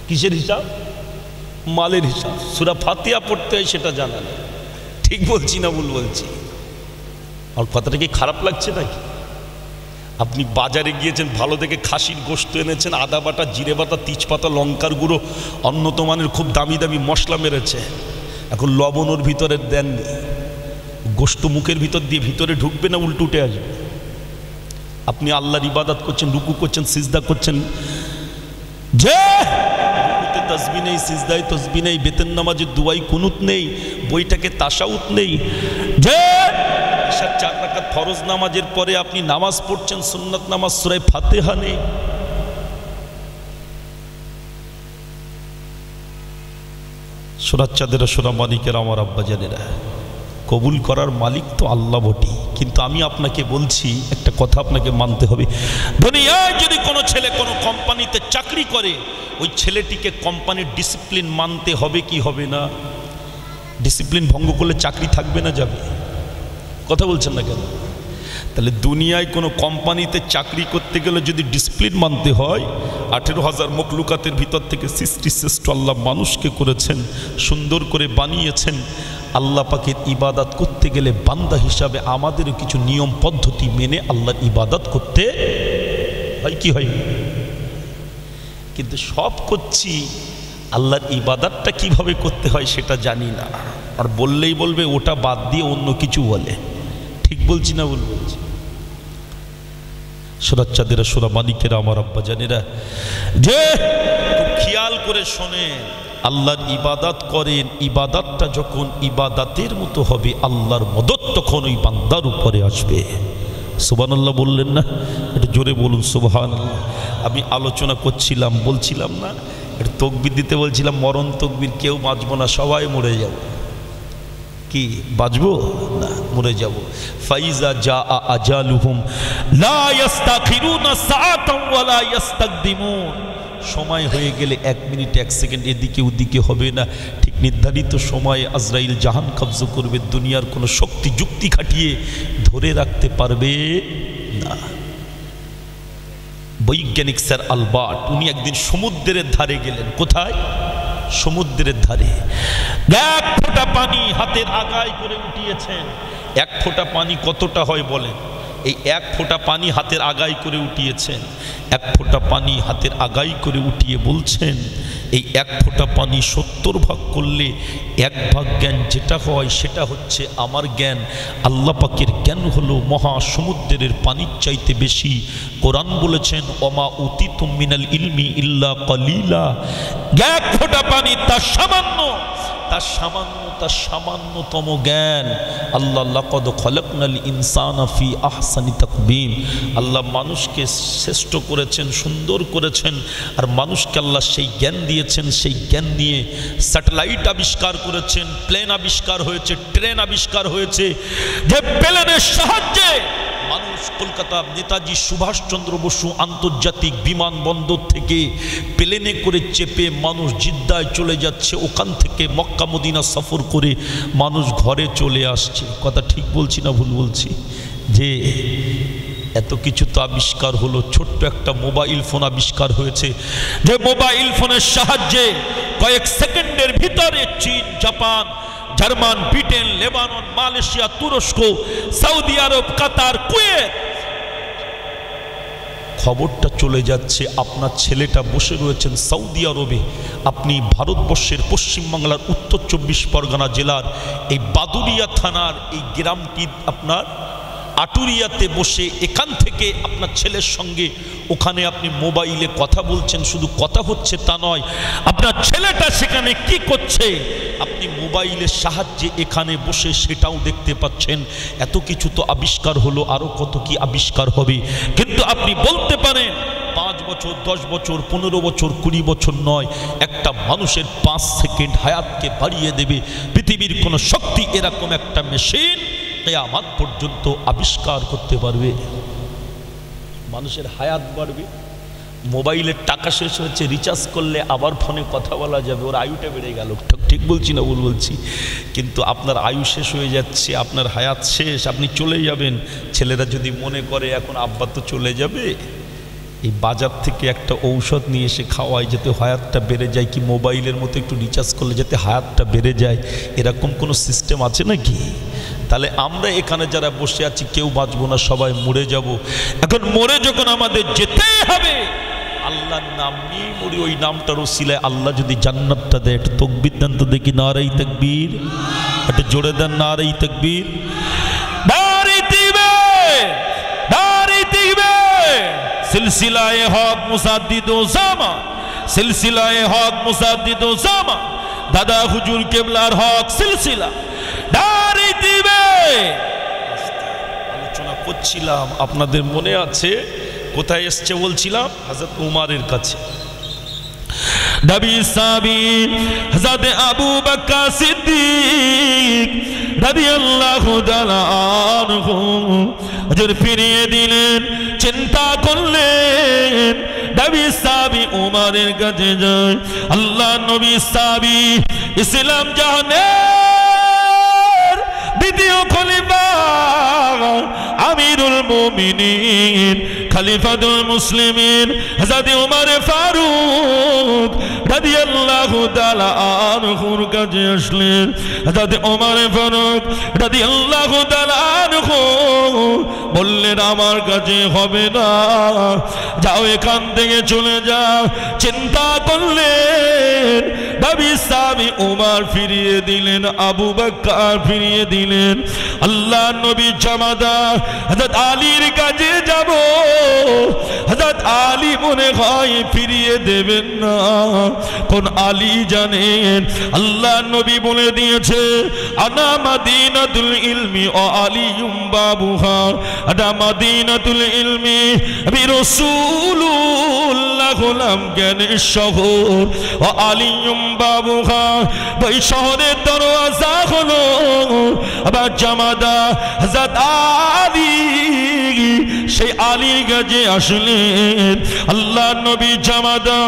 কিসের হিসাব? মালের হিসাব। সূরা ফাতিহা পড়তে হয় সেটা জানা নেই। ঠিক বলছি না ভুল বলছি? আর কথাটা কি খারাপ লাগছে নাকি? আপনি বাজারে গিয়েছেন, ভালো দেখে খাসির গোশত এনেছেন, আদা বাটা, জিরে বাটা, তেজপাতা, লঙ্কার গুঁড়ো, উন্নত মানের খুব দামি দামি মশলা মেরেছে। এখন লবণ ওর ভিতরে দেননি, গোশত মুখের ভিতর দিয়ে ভিতরে ঢুকবে না, উল্টো উঠে আসবে। আপনি আল্লাহর ইবাদত করছেন, রুকু করছেন, সিজদা করছেন, যে রুকুতে তাসবিহ নেই, সিজদায় তাসবিহ নেই, বেতেন নামাজের দুয়াই কুনুত নেই, বইটাকে তাশাউত নেই, যে 4 রাকাত ফরজ নামাজের পরে আপনি নামাজ পড়ছেন, সুন্নাত নামাজ, সূরা ফাতিহা নেই। সূরা চাঁদেরা, সূরা মালিকের আমার আব্বা জানেরা, কবুল করার মালিক তো আল্লাহ বটে। কিন্তু আমি আপনাকে বলছি একটা কথা, আপনাকে মানতে হবে। দুনিয়ায় যদি কোনো ছেলে কোনো কোম্পানিতে চাকরি করে, ওই ছেলেটিকে কোম্পানির ডিসিপ্লিন মানতে হবে কি হবে না? ডিসিপ্লিন ভঙ্গ করলে চাকরি থাকবে না, যাবে? কথা বলছেন না কেন? তাহলে দুনিয়ায় কোনো কোম্পানিতে চাকরি করতে গেলে যদি ডিসিপ্লিন মানতে হয়, 18,000 মখলুকাতের ভিতর থেকে সৃষ্টি শ্রেষ্ঠ আল্লাহ মানুষকে করেছেন, সুন্দর করে বানিয়েছেন। আল্লাহ পাকের ইবাদত করতে গেলে বান্দা হিসাবে আমাদেরও কিছু নিয়ম পদ্ধতি মেনে আল্লাহর ইবাদত করতে হয় কি হয়? কিন্তু সব করছি, আল্লাহর ইবাদতটা কিভাবে করতে হয় সেটা জানি না। আর বললেই বলবে ওটা বাদ দিয়ে অন্য কিছু বলে। ঠিক বলছি না ভুল বলছি? সূরা চাঁদেরা, সূরা মালিকেরা আমার আব্বা জানেরা, যে খুব খেয়াল করে শোনেন, আল্লাহর ইবাদত করেন, ইবাদতটা যখন ইবাদতের মতো হবে, আল্লাহর মদদ তখন ওই বান্দার উপরে আসবে। সুবহানাল্লাহ বললেন না? এটা জোরে বলুন সুবহানাল্লাহ। আমি আলোচনা করছিলাম, বলছিলাম না, এটা তাকবীর দিতে বলছিলাম, মরণ তাকবীর। কেউ বাঁচবো না, সবাই মরে যাব। কি বাঁচবো না? মরে যাব। ফাইজা জা আজালুহুম লা ইস্তাখিরুনা সাআতান ওয়া লা ইস্তাকদিমুন, সময় হয়ে গেলে 1 মিনিট 1 সেকেন্ড এদিকে ওদিকে হবে না, ঠিক নির্ধারিত সময়ে আজরাইল জাহান কবজ করবে। দুনিয়ার কোনো শক্তি যুক্তি খাটিয়ে ধরে রাখতে পারবে না। বৈজ্ঞানিক স্যার আলবার্ট উনি একদিন সমুদ্রের ধারে গেলেন। কোথায়? সমুদ্রের ধারে। 1 ফোঁটা পানি হাতের আগায় করে উঠিয়েছেন। 1 ফোঁটা পানি কতটা হয় বলেন? এই 1 ফোঁটা পানি হাতের আগায় করে উঠিয়েছেন। 1 ফোঁটা পানি হাতের আগায় করে উঠিয়ে বলছেন, এই 1 ফোঁটা পানি 70 ভাগ করলে 1 ভাগ জ্ঞান যেটা হয় সেটা হচ্ছে আমার জ্ঞান। আল্লাহ পাকের জ্ঞান হলো মহাসমুদ্রের পানির চাইতে বেশি। কোরআন বলেছেন, ওমা উতিতুম মিনাল ইলমি ইল্লা কলিলা। 1 ফোঁটা পানি তার সামান্যতম জ্ঞান। আল্লাহ লাকাদ খলাকনাল ইনসানা ফি আহসানি তাকবীম। আল্লাহ মানুষকে শ্রেষ্ঠ করেছেন, সুন্দর করেছেন, আর মানুষকে আল্লাহ সেই জ্ঞান দিয়েছেন। সেই জ্ঞান নিয়ে স্যাটেলাইট আবিষ্কার করেছেন, প্লেন আবিষ্কার হয়েছে, ট্রেন আবিষ্কার হয়েছে, যে প্লেনের সাহায্যে মানুষ কলকাতা নেতাজি সুভাষচন্দ্র বসু আন্তর্জাতিক বিমানবন্দর থেকে প্লেনে করে চেপে মানুষ জিদ্দায় চলে যাচ্ছে, ওখান থেকে মক্কা মদিনা সফর করে মানুষ ঘরে চলে আসছে। কথা ঠিক বলছি না ভুল বলছি? যে এত কিছু তো আবিষ্কার হলো, ছোট্ট একটা মোবাইল ফোন আবিষ্কার হয়েছে, যে মোবাইল ফোনের সাহায্যে কয়েক সেকেন্ডের ভিতরে চীন, Japan, German, Britain, Lebanon, Malaysia, তুরস্ক, সৌদি আরব, কাতার, কুয়েত খবরটা চলে যাচ্ছে। আপনার ছেলেটা বসে রয়েছেন সৌদি আরবে, আপনি ভারতবর্ষের পশ্চিমবাংলার উত্তর 24 পরগনা জেলার এই বাদুরিয়া থানার এই গ্রামটি আপনার আটুরিয়াতে বসে এখান থেকে আপনার ছেলের সঙ্গে ওখানে আপনি মোবাইলে কথা বলছেন। শুধু কথা হচ্ছে তা নয়, আপনার ছেলেটা সেখানে কি করছে আপনি মোবাইলের সাহায্যে এখানে বসে সেটাও দেখতে পাচ্ছেন। এত কিছু তো আবিষ্কার হলো, আরও কত কি আবিষ্কার হবে। কিন্তু আপনি বলতে পারেন 5 বছর, 10 বছর, 15 বছর, 20 বছর নয়, একটা মানুষের 5 সেকেন্ড হায়াতকে বাড়িয়ে দেবে। পৃথিবীর কোনো শক্তি এরকম একটা মেশিন কিয়ামত পর্যন্ত আবিষ্কার করতে পারবে। মানুষের হায়াত বাড়বে, মোবাইলের টাকা শেষ হচ্ছে, রিচার্জ করলে আবার ফোনে কথা বলা যাবে, ওর আয়ুটা বেড়ে গেল। ঠিক বলছি না ভুল বলছি? কিন্তু আপনার আয়ু শেষ হয়ে যাচ্ছে, আপনার হায়াত শেষ, আপনি চলে যাবেন। ছেলেরা যদি মনে করে এখন আব্বা তো চলে যাবে, এই বাজার থেকে একটা ঔষধ নিয়ে এসে খাওয়ায় যাতে হায়াতটা বেড়ে যায়, কি মোবাইলের মতো একটু রিচার্জ করলে যাতে হায়াতটা বেড়ে যায়, এরকম কোনো সিস্টেম আছে নাকি? তাহলে আমরা এখানে যারা বসে আছি কেউ বাঁচবো না, সবাই মরে যাব। এখন মরে যখন আমাদের যেতে হবে, আল্লাহর নাম নিয়ে মরি, ওই নামটার ওসিলায় আল্লাহ যদি জান্নাতটা দেয়। একটু তাকবীর দেন তো দেখি, নারাই তাকবীর, একটু জোরে দেন নারাই তাকবীর। সিলসিলায়ে হক মুসাদ্দিদ ও জামা, সিলসিলায়ে হক মুসাদ্দিদ ও জামা, দাদা হুজুর কেবলার হক সিলসিলা দাঁড়ি দিবে। আলোচনা করছিলাম, আপনাদের মনে আছে কোথায় এসছে বলছিলাম? হযরত উমারের কাছে। নবী সাহাবী হযরত আবু বকর সিদ্দিক রাদিয়াল্লাহু তাআলা আনহু হুজুর ফিরিয়ে দিলেন, চিন্তা করলেন। নবী সাহাবী উমারের কাছে যায়, আল্লাহ নবী সাহাবী ইসলাম জাহানের দ্বিতীয় খলিফা, আমিরুল মুমিনিন, খলিফাতুল মুসলিমিন হযরত ওমর ফারুক রাদিয়াল্লাহু তাআলা আনহুর কাছে আসলেন। হযরত ওমর ফারুক রাদিয়াল্লাহু তাআলা আনহু বললেন, আমার কাছে হবে না, যাও এখান থেকে চলে যাও। চিন্তা করলেন, নবী সাহাবী ওমর ফিরিয়ে দিলেন, আবু বকর ফিরিয়ে দিলেন। আল্লাহ নবী জামাদার হযরত আলীর কাছে যাব, হযরত আলী মনে হয় ফিরিয়ে দেবেন না। কোন আলী জানেন? আল্লাহ নবী বলে দিয়েছে, আনা মাদিনাতুল ইলমি ও আলিয়ুম বাবুহা, আনা মাদিনাতুল ইলমি বি রাসূলুল্লাহ আমরা হলাম জ্ঞানের শহর ও আলিয়ুম বাবুহা ওই শহরের দরওয়াজা হলো আবার জামাদা হযরত আলী সেই আলীর কাছে আসলেন আল্লাহ নবী জামাদা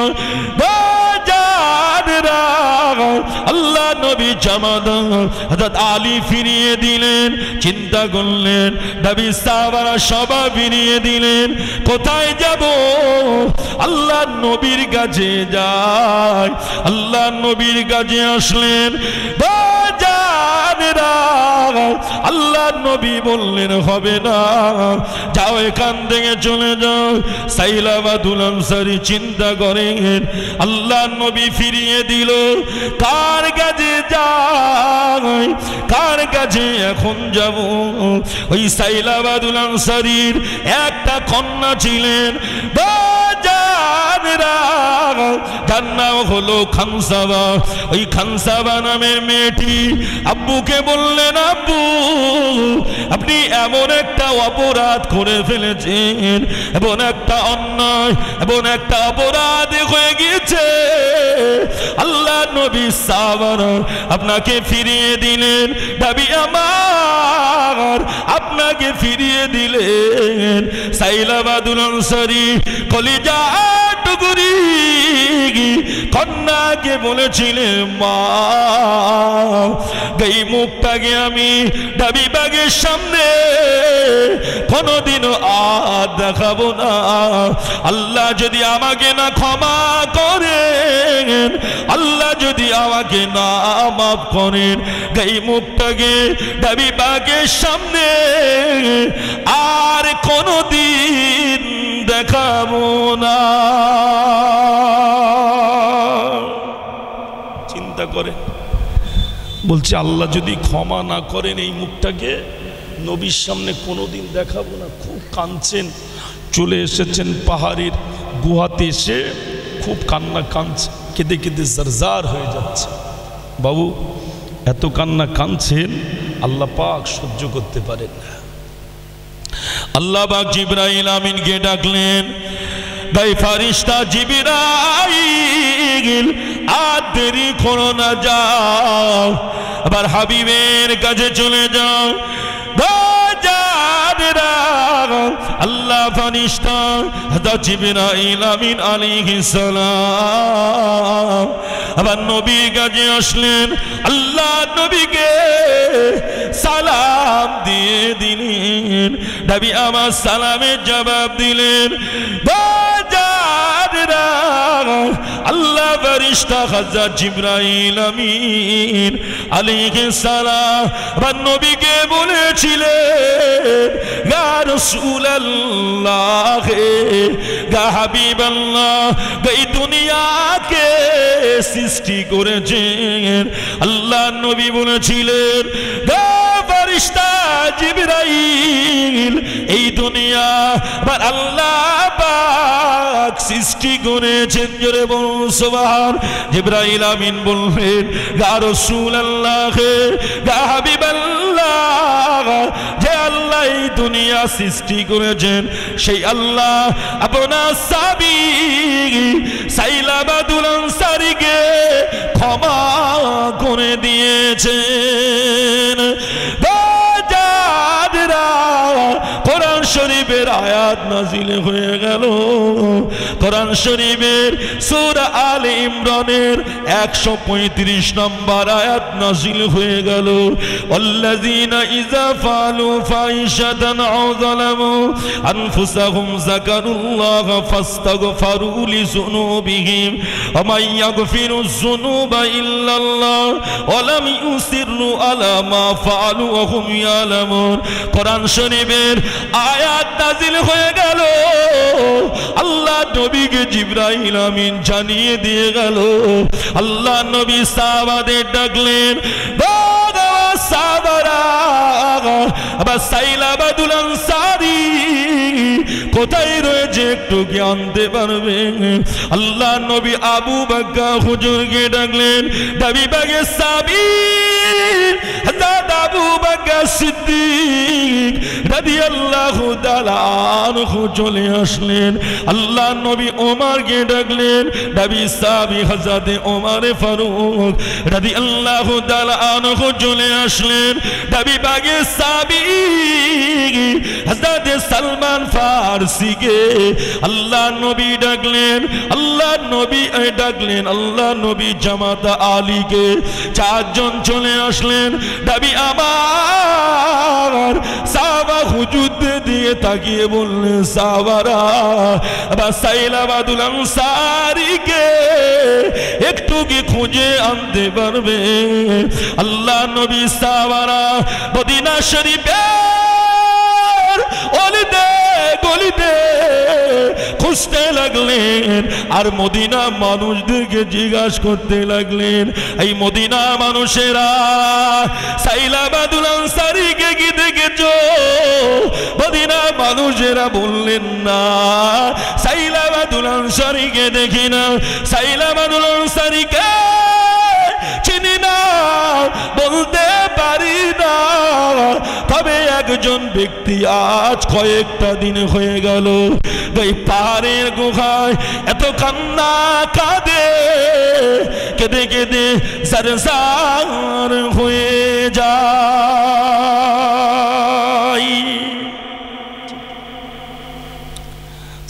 আল্লাহ নবী জামাদা হযরত আলী ফিরিয়ে দিলেন চিন্তা করলেন নবী সাহাবারা সবাই ফিরিয়ে দিলেন কোথায় যাব আল্লাহ নবীর কাছে যায় আল্লাহ নবীর কাছে আসলেন আল্লাহ নবী বললেন হবে না যাও এখান থেকে চলে যাও সাইলাবাতুল আনসারী চিন্তা করেন আল্লাহ নবী ফিরিয়ে দিল কার কাছে যাই কার কাছে এখন যাব ওই সাইলাবাতুল আনসারীর একটা কন্যা ছিলেন যার নাম হলো খানসাবা ওই খানসাবা নামের মেয়েটি আব্বুকে বললেন আব্বু আপনি এমন একটা অপরাধ করে ফেলেছেন এমন একটা অন্যায় এমন একটা অপরাধ হয়ে গিয়েছে আল্লাহ নবী সাহাবারা আপনাকে ফিরিয়ে দিলেন নবী আমার আপনাকে ফিরিয়ে দিলেন সাইলাবাতুল আনসারী কলিজা টুকুরি কন্যাকে বলেছিলেন মা এই মুখটাকে আমি নবী বাগের সামনে কোনোদিনও আর দেখাবো না আল্লাহ যদি আমাকে না ক্ষমা করেন আল্লাহ যদি আমাকে না মাফ করেন এই মুখটাকে নবী বাগের সামনে আর কোনোদিন দেখাবো না চিন্তা করে বলছে আল্লাহ যদি ক্ষমা না করেন এই মুখটাকে নবীর সামনে কোনোদিন দেখাবো না খুব কাঁদছেন চলে এসেছেন পাহাড়ের গুহাতে এসে খুব কান্না কাঁদছে কেঁদে কেঁদে জারজার হয়ে যাচ্ছে বাবু এত কান্না কাঁদছেন আল্লাহ পাক সহ্য করতে পারেন না আল্লাহ পাক জিবরাইল আমিনকে ডাকলেন গায়ে ফারিস্তা জিবরাইল আর দেরি করো না যাও আবার হাবিবের কাছে চলে যাও আল্লাহ ফারিস্তা হযরত জিবরাইল আমিন আলাইহিস সালাম আবার নবীর কাছে আসলেন আল্লাহ নবীকে সালাম দিয়ে দিলেন নবী আমার সালামের জবাব দিলেন আল্লাহ ফারিস্তা হযরত জিবরাইল আমিন আলাইহিস সালাম আবার নবীকে বলেছিলেন ইয়া রাসূলুল্লাহ ইয়া হাবিবাল্লাহ এই দুনিয়াকে সৃষ্টি করেছেন আল্লাহ নবী বলেছিলেন ফারিস্তা জিবরাইল এই দুনিয়া আবার আল্লাহ পাক সৃষ্টি করেছেন জোরে বলুন সুবহান জিবরাইল আমিন বললেন ইয়া রাসূলুল্লাহ ইয়া হাবিবাল্লাহ যে আল্লাহ এই দুনিয়া সৃষ্টি করেছেন সেই আল্লাহ আপনার সাবি সাইলাবাতুল আনসারীকে ক্ষমা করে দিয়েছেন কোরআন শরীফের আয়াত নাজিল হয়ে গেল কোরআন শরীফের সূরা আলে ইমরানের 135 নম্বর আয়াত নাজিল হয়ে গেল আল্লাযীনা ইযা ফাআলু ফাহিশাতান আও যালামু আনফুসাহুম যাকারুল্লাহা ফাস্তাগফিরু লিযুনুবিহিম ওয়া মান ইয়াগফিরুয যুনুবা ইল্লাল্লাহ ওয়া লাম ইউসিররু আলা মা ফাআলু ওয়া হুম ইয়ালামুন কোরআন শরীফের আয়াত নাজিল হয়ে গেল আল্লাহ নবীকে জিবরাইল আমিন জানিয়ে দিয়ে গেল আল্লাহ নবী সাহাবাদের ডাকলেন সাহাবারা আবার সাইলাবাতুল আনসারী কোথায় রয়েছে একটু কি আনতে পারবে আল্লাহ নবী আবু বকর হুজুরকে ডাকলেন নবী বাগে সাবির হযরত আবু বকর সিদ্দিক রাদিয়াল্লাহু তাআলা আনহু চলে আসলেন। আল্লাহ নবী ওমরকে ডাকলেন। নবী সাহাবী হযরত ওমর ফারুক রাদিয়াল্লাহু তাআলা আনহু চলে আসলেন। নবী পাকের সাহাবী হযরত সালমান ফারসিকে আল্লাহ নবী ডাকলেন। আল্লাহ নবী ডাকলেন। আল্লাহ নবী জামাতা আলীকে, চারজন চলে আসলেন। নবী আমার সাহাবা হুজুরদের দিয়ে তাকিয়ে বললেন, সাহাবারা বা সাইলাবাদুল আনসারীকে একটু কি খুঁজে আনতে পারবে? আল্লাহ নবী সাহাবারা মদিনা শরীফের অলিতে গলিতে খুঁজতে লাগলেন আর মদিনা মানুষদেরকে জিজ্ঞাসা করতে লাগলেন। এই মদিনা মানুষেরা সাইলাবাদুল আনসারীকে কি দেখেছো? মদিনা মানুষেরা বললেন না, সাইলাবাদুল আনসারীকে দেখি না, সাইলাবাদুল আনসারীকে চিনি না, বলতে পারি না। তবে একজন ব্যক্তি আজ কয়েকটা দিন হয়ে গেল এই পাহাড়ের গুহায় এত কান্না কাঁদে, কেঁদে কেঁদে সারসার হয়ে যায়।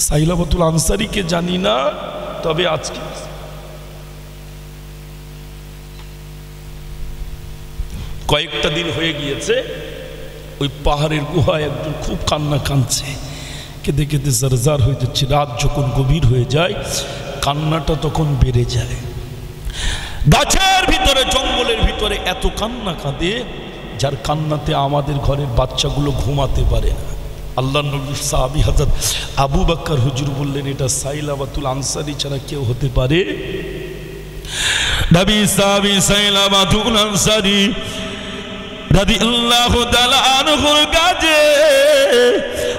সাইলাবাতুল আনসারীকে জানি না, তবে আজকে কয়েকটা দিন হয়ে গিয়েছে ওই পাহাড়ের গুহায় একজন খুব কান্না কাঁদছে, কেঁদে কেঁদে জারজার হয়ে যাচ্ছে। রাত যখন গভীর হয়ে যায় কান্নাটা তখন বেড়ে যায়। গাছের ভিতরে জঙ্গলের ভিতরে এত কান্না কাঁদে যার কান্নাতে আমাদের ঘরের বাচ্চাগুলো ঘুমাতে পারে না। আল্লাহ নবী সাহাবী হযরত আবু বকর হুজুর বললেন, এটা সাইলাবাতুল আনসারী ছাড়া কেউ হতে পারে? নবী সাহাবী সাইলাবাতুল আনসারী রাদিয়াল্লাহু তাআলা আনহুর কাছে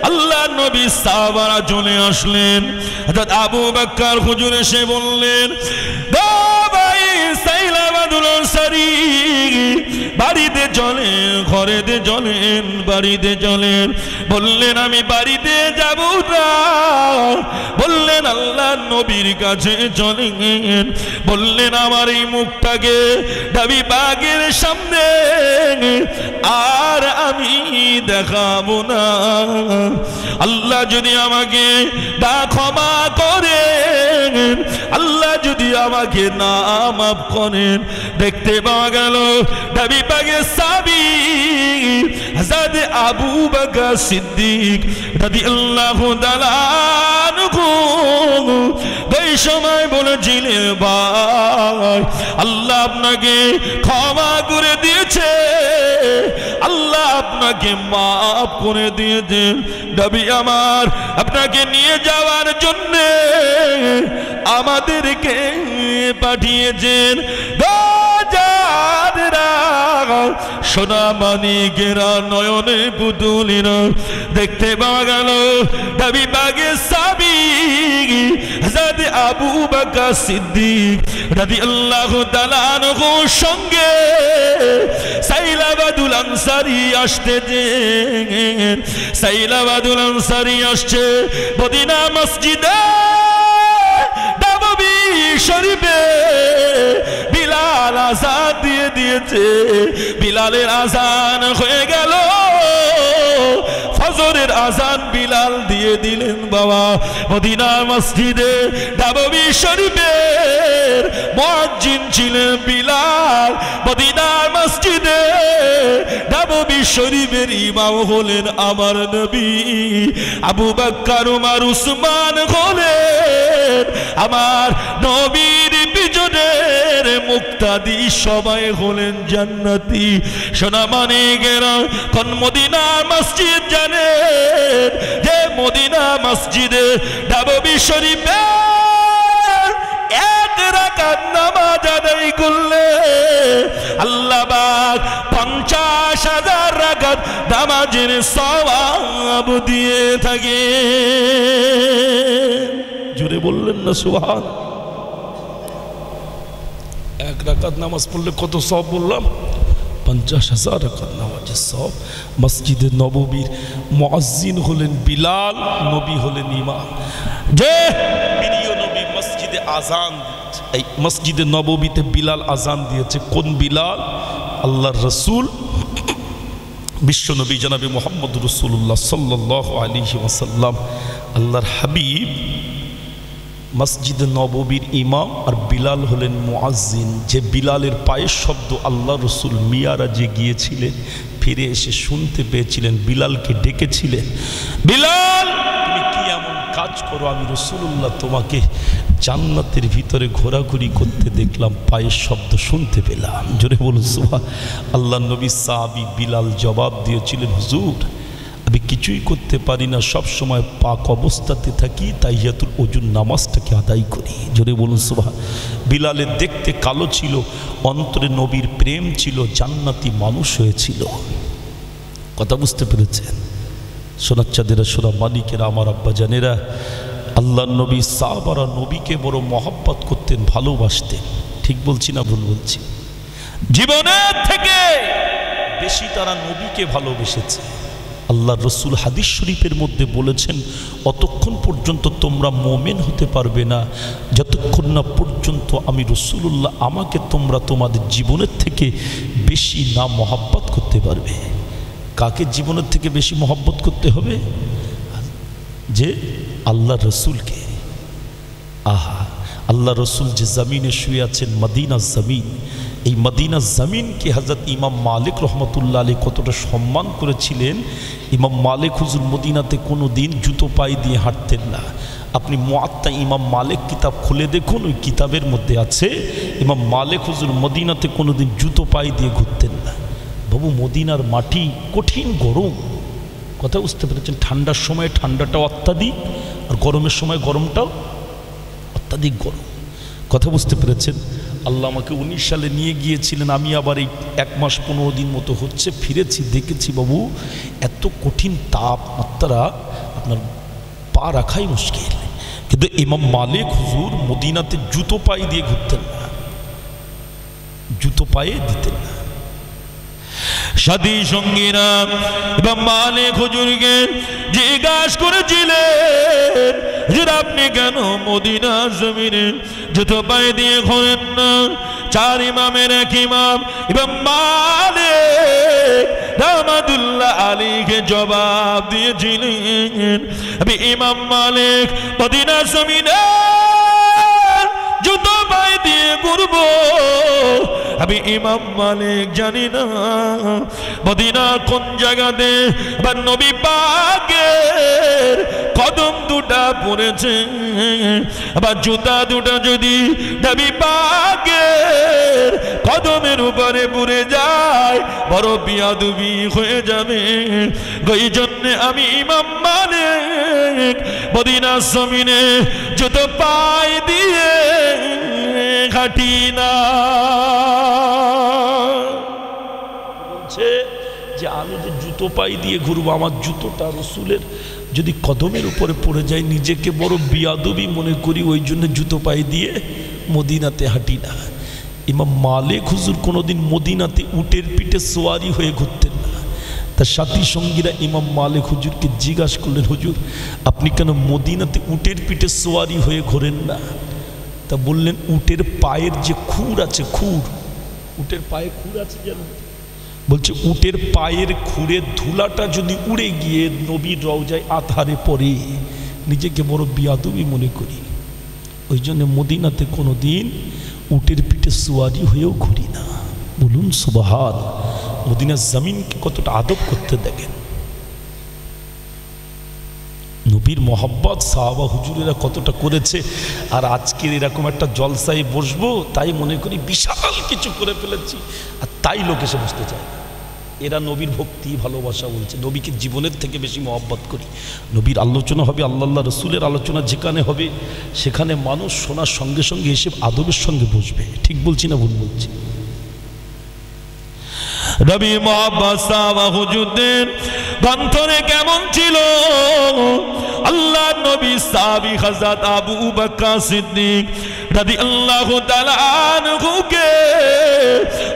আল্লাহ নবী সাহাবারা চলে আসলেন। হযরত আবু বকর হুজুর এসে বললেন, ভাই সাইলাবাতুল আনসারী বাড়িতে চলেন, ঘরেতে চলেন, বাড়িতে চলেন। বললেন, আমি বাড়িতে যাব না। বললেন, আল্লাহ নবীর কাছে চলেন। বললেন, আমার এই মুখটাকে নবী পাকের সামনে আর আমি দেখাবো না। আল্লাহ যদি আমাকে না ক্ষমা করেন, আল্লাহ যদি আমাকে না মাফ করেন। দেখতে পাওয়া গেল নবী পাকের সাহাবী হযরত আবু বকর সিদ্দিক রাদিয়াল্লাহু তাআলা আনহু ওই সময় বলেছিলেন, ভাই আল্লাহ আপনাকে ক্ষমা করে দিয়েছে, আল্লাহ আপনাকে মাফ করে দিয়েছেন। নবী আমার আপনাকে নিয়ে যাওয়ার জন্য আমাদেরকে পাঠিয়েছেন। সোনা মানিকেরা নয়নে পুতুলিরা দেখতে পাওয়া গেল নবী পাকের সাহাবী হযরত আবু বকর সিদ্দিক রাদিয়াল্লাহু তাআলা আনহুর সঙ্গে সাইলাবাতুল আনসারী আসতেছেন। সাইলাবাতুল আনসারী আসছে মদিনা মসজিদে নববী শরীফে। বিলাল আযান দিয়ে দিয়েছে, বিলালের আযান হয়ে গেল। ফজরের আযান বিলাল দিয়ে দিলেন। বাবা মদিনা মসজিদে নববী শরীফের মুয়াজ্জিন ছিলেন বিলাল। মদিনা মসজিদে নববী শরীফের ইমাম হলেন আমার নবী। আবু বকর ওমর উসমান হলেন আমার নবীর পিছনের মুক্তাদি, সবাই হলেন জান্নাতি। সোনা মানিকেরা কোন মদিনা মসজিদ জানেন? যে মদিনা মসজিদে নববী শরীফে এক রাকাত নামাজ আদায় করলে আল্লাহ পাক 50,000 রাকাত নামাজের সওয়াব দিয়ে থাকে। জোরে বললেন না সুবহান। এক রাকাত নামাজ পড়লে কত সওয়াব বললাম? 50,000 রাকাত নামাজের সওয়াব। মসজিদে নববীর মুয়াজ্জিন হলেন বিলাল, নবী হলেন ইমাম। যে প্রিয় নবী মসজিদে আজান দিয়েছে, এই মসজিদে নববীতে বিলাল আজান দিয়েছে। কোন বিলাল? আল্লাহর রসুল বিশ্বনবী জনাবে মুহাম্মদ রাসূলুল্লাহ সাল্লাল্লাহু আলাইহি ওয়াসাল্লাম, আল্লাহর হাবিব মসজিদে নববীর ইমাম, আর বিলাল হলেন মুয়াজ্জিন। যে বিলালের পায়ের শব্দ আল্লাহ রসুল মিয়ারাজে গিয়েছিলেন, ফিরে এসে শুনতে পেয়েছিলেন, বিলালকে ডেকেছিলেন, বিলাল তুমি কি এমন কাজ করো, আমি রসুল্লাহ তোমাকে জান্নাতের ভিতরে ঘোরাঘুরি করতে দেখলাম, পায়ের শব্দ শুনতে পেলাম। জোরে বলুন সুবহান। আল্লাহ নবী সাহাবী বিলাল জবাব দিয়েছিলেন, হুজুর আমি কিছুই করতে পারি না, সব সময় পাক অবস্থাতে থাকি, তাহিয়াতুল ওযুর নামাজটাকে আদায় করি। জোরে বলুন সুবহান। বিলালের দেখতে কালো ছিল, অন্তরে নবীর প্রেম ছিল, জান্নাতি মানুষ হয়েছিল। কথা বুঝতে পেরেছেন? সোনাচ্চাঁদেরা, সোনা মালিকেরা, আমার আব্বা জানেরা, আল্লাহ নবী সাহাবারা নবীকে বড় মহব্বত করতেন, ভালোবাসতেন। ঠিক বলছি না ভুল বলছি? জীবনের থেকে বেশি তারা নবীকে ভালোবেসেছে। আল্লাহ রসুল হাদিস শরীফের মধ্যে বলেছেন, অতক্ষণ পর্যন্ত তোমরা মুমিন হতে পারবে না যতক্ষণ না পর্যন্ত আমি রসুলুল্লাহ আমাকে তোমরা তোমাদের জীবনের থেকে বেশি না মহব্বত করতে পারবে। কাকে জীবনের থেকে বেশি মহব্বত করতে হবে? যে আল্লাহ রসুলকে। আহা, আল্লাহ রসুল যে জমিনে শুয়ে আছেন, মদিনা জমিন, এই মদিনা জমিনকে হযরত ইমাম মালিক রহমতুল্লাহ আলাইহি কতটা সম্মান করেছিলেন। ইমাম মালিক হুজুর মদিনাতে কোনো দিন জুতো পায়ে দিয়ে হাঁটতেন না। আপনি মুআত্তা ইমাম মালিক কিতাব খুলে দেখুন, ওই কিতাবের মধ্যে আছে ইমাম মালিক হুজুর মদিনাতে কোনো দিন জুতো পায়ে দিয়ে ঘুরতেন না। বাবু, মদিনার মাটি কঠিন গরম। কথা বুঝতে পেরেছেন? ঠান্ডার সময় ঠান্ডাটাও অত্যাধিক, আর গরমের সময় গরমটাও অত্যাধিক গরম। কথা বুঝতে পেরেছেন? আল্লাহ আমাকে 19 সালে নিয়ে গিয়েছিলেন, আমি আবার এই 1 মাস 15 দিন মতো হচ্ছে ফিরেছি, দেখেছি বাবু এত কঠিন তাপমাত্রা, আপনার পা রাখাই মুশকিল। কিন্তু ইমাম মালিক হুজুর মদিনাতে জুতো পায়ে দিয়ে ঘুরতেন না, জুতো পায়ে দিতেন না। সাথী সঙ্গীরা ইমাম মালিক হুজুরকে জিজ্ঞাসা করেছিলেন, হুজুর আপনি কেন মদিনা জমিনে জুতো পায়ে দিয়ে ঘোরেন না? 4 ইমামের এক ইমাম ইমাম মালিক রাহমাতুল্লাহ আলাইহি জবাব দিয়েছিলেন, আমি ইমাম মালিক মদিনা জমিনে জুতো পায়ে দিয়ে ঘুরবো? আমি ইমাম মালিক জানি না মদিনার কোন জায়গাতে বা নবী পাকের কদম দুটা পড়েছে, আবার জুতা দুটা যদি নবী পাকের কদমের উপরে পড়ে যায় বড় বিয়াদবি হয়ে যাবে। ওই জন্য আমি ইমাম মালিক মদিনার জমিনে জুতো পায়ে দিয়ে হাঁটি না। বলছে যে আমি যে জুতো পায়ে দিয়ে ঘুরবো, আমার জুতোটা রসুলের যদি কদমের উপরে পড়ে যায় নিজেকে বড় বিয়াদবি মনে করি, ওই জন্য জুতো পায়ে দিয়ে মদিনাতে হাঁটি না। ইমাম মালিক হুজুর কোনোদিন মদিনাতে উটের পিঠে সোয়ারি হয়ে ঘুরতেন না। তার সাথী সঙ্গীরা ইমাম মালিক হুজুরকে জিজ্ঞাসা করলেন, হুজুর আপনি কেন মদিনাতে উটের পিঠে সোয়ারি হয়ে ঘোরেন না? তা বললেন, উটের পায়ের যে খুর আছে, খুর, উটের পায়ে খুর আছে যেন, বলছে উটের পায়ের খুরের ধুলাটা যদি উড়ে গিয়ে নবীর রওজায় আধারে পড়ে নিজেকে বড় বিয়াদবি মনে করি, ওই জন্য মদিনাতে কোনো দিন উটের পিঠে সুয়ারি হয়েও ঘুরি না। বলুন সুবহান। মদিনার জমিনকে কতটা আদব করতে দেখেন, নবীর মোহাব্বত সাহাবা হুজুরেরা কতটা করেছে। আর আজকের এরকম একটা জলসায় বসবো, তাই মনে করি বিশাল কিছু করে ফেলেছি, আর তাই লোক এসে বসতে চায়। এরা নবীর ভক্তি ভালোবাসা বলছে, নবীকে জীবনের থেকে বেশি মহব্বত করি। নবীর আলোচনা হবে, আল্লাহ রসুলের আলোচনা যেখানে হবে সেখানে মানুষ শোনার সঙ্গে সঙ্গে এসে আদবের সঙ্গে বসবে। ঠিক বলছি না ভুল বলছি? নবী মোহাম্মদ সাহাবা হুজুরদের গন্থনে কেমন ছিল? আল্লাহ নবী সাহাবী হযরত আবু বকর সিদ্দিক রাদিয়াল্লাহু তাআলা আনহুকে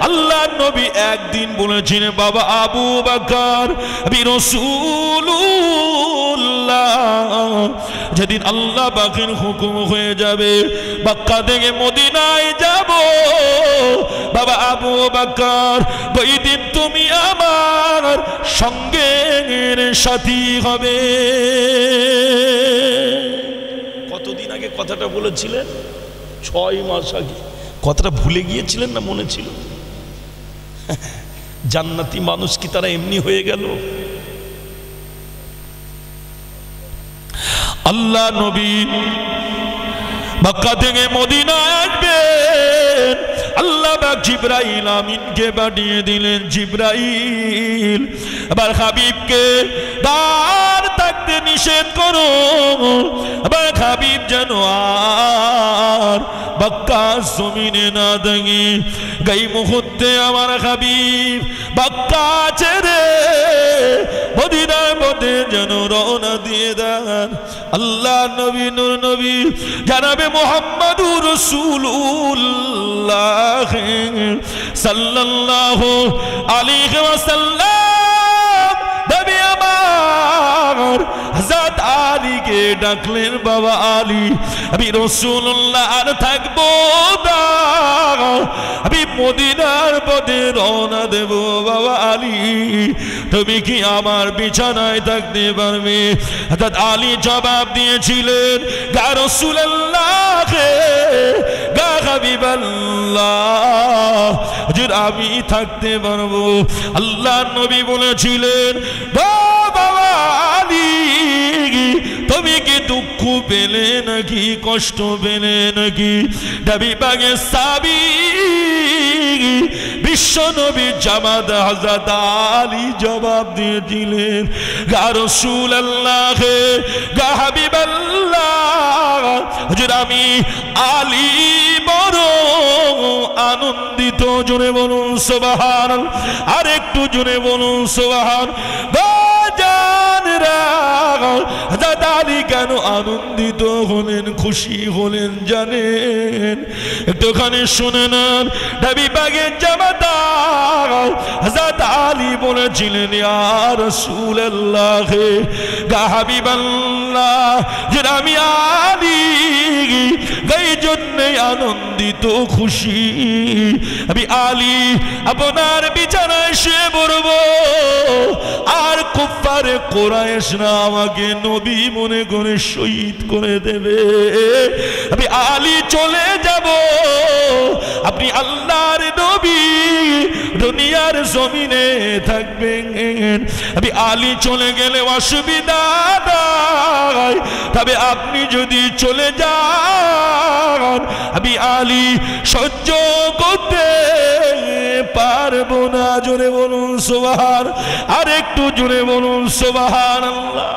আল্লাহ নবী একদিন বলেছিলেন, বাবা আবু বকর আমি রাসূলুল্লাহ, যেদিন আল্লাহ পাকের হুকুম হয়ে যাবে মক্কা থেকে মদিনায় যাব, বাবা আবু বকর ওই দিন তুমি আমার সঙ্গের সাথী হবে। কতদিন আগে কথাটা বলেছিলেন? 6 মাস আগে। কথাটা ভুলে গিয়েছিলেন না মনে ছিল? জান্নাতি মানুষ কি তারা এমনি হয়ে গেল? আল্লাহ নবী মক্কা থেকে মদিনায় আসবেন, আল্লাহ পাক জিবরাইল আমিনকে পাঠিয়ে দিলেন। জিবরাইল আবার হাবিবকে দাঁড় থাকতে নিষেধ করো, আবার হাবিব যেন আর মক্কা জমিনে না থাকে। এই মুহূর্তে আমার হাবিব মক্কা ছেড়ে মদিনার পথে যেন রওনা দিয়ে দেন। আল্লাহ নবী নূর নবী জানাবে মুহাম্মাদুর রাসূলুল্লাহ সাল্লাল্লাহু আলাইহি ওয়াসাল্লাম নবী আমার হযরত আলীকে ডাকলেন, বাবা আলী আমি রাসূলুল্লাহ আর থাকবো না, আমি মদিনার পথে রওনা দেব। বাবা আলী তুমি কি আমার বিছানায় থাকতে পারবে? হযরত আলী জবাব দিয়েছিলেন, ইয়া রাসূলুল্লাহ ইয়া হাবিবাল্লাহ হুজুর আমি থাকতে পারবো। আল্লাহ নবী বলেছিলেন, বাবা আলী তুমি কি দুঃখ পেলে নাকি, কষ্ট পেলে নাকি? নবী পাকের সাহাবী বিশ্ব নবী জামাত হযরত আলী জবাব দিয়েছিলেন, ইয়া রাসূলুল্লাহ ইয়া হাবিবাল্লাহ হুজুর আমি আলী বড় আনন্দিত। জোরে বলুন সুবহানাল্লাহ, আর একটু জোরে বলুন সুবহানাল্লাহ। হযরত আলী কেন আনন্দিত হলেন, খুশি হলেন জানেন? একটুখানি শুনে নেন। নবী পাকের জামাতা হযরত আলী বলেছিলেন, ইয়া রাসূলুল্লাহ ইয়া হাবিবাল্লাহ যে আমি আলী এই জন্যই আনন্দিত খুশি, আমি আলী আপনার বিছানায় শুয়ে পড়ব, আর কুফারে কুরাইশরা আমাকে নবী মনে করে শহীদ করে দেবে। আমি আলী চলে যাব, আপনি আল্লাহর নবী দুনিয়ার জমিনে থাকবেন। আমি আলী চলে গেলে অসুবিধা নাই, তবে আপনি যদি চলে যান আমি আলী সহ্য করতে পারবো না। জোরে বলুন সুবহান, আর একটু জোরে বলুন সুবহানাল্লাহ।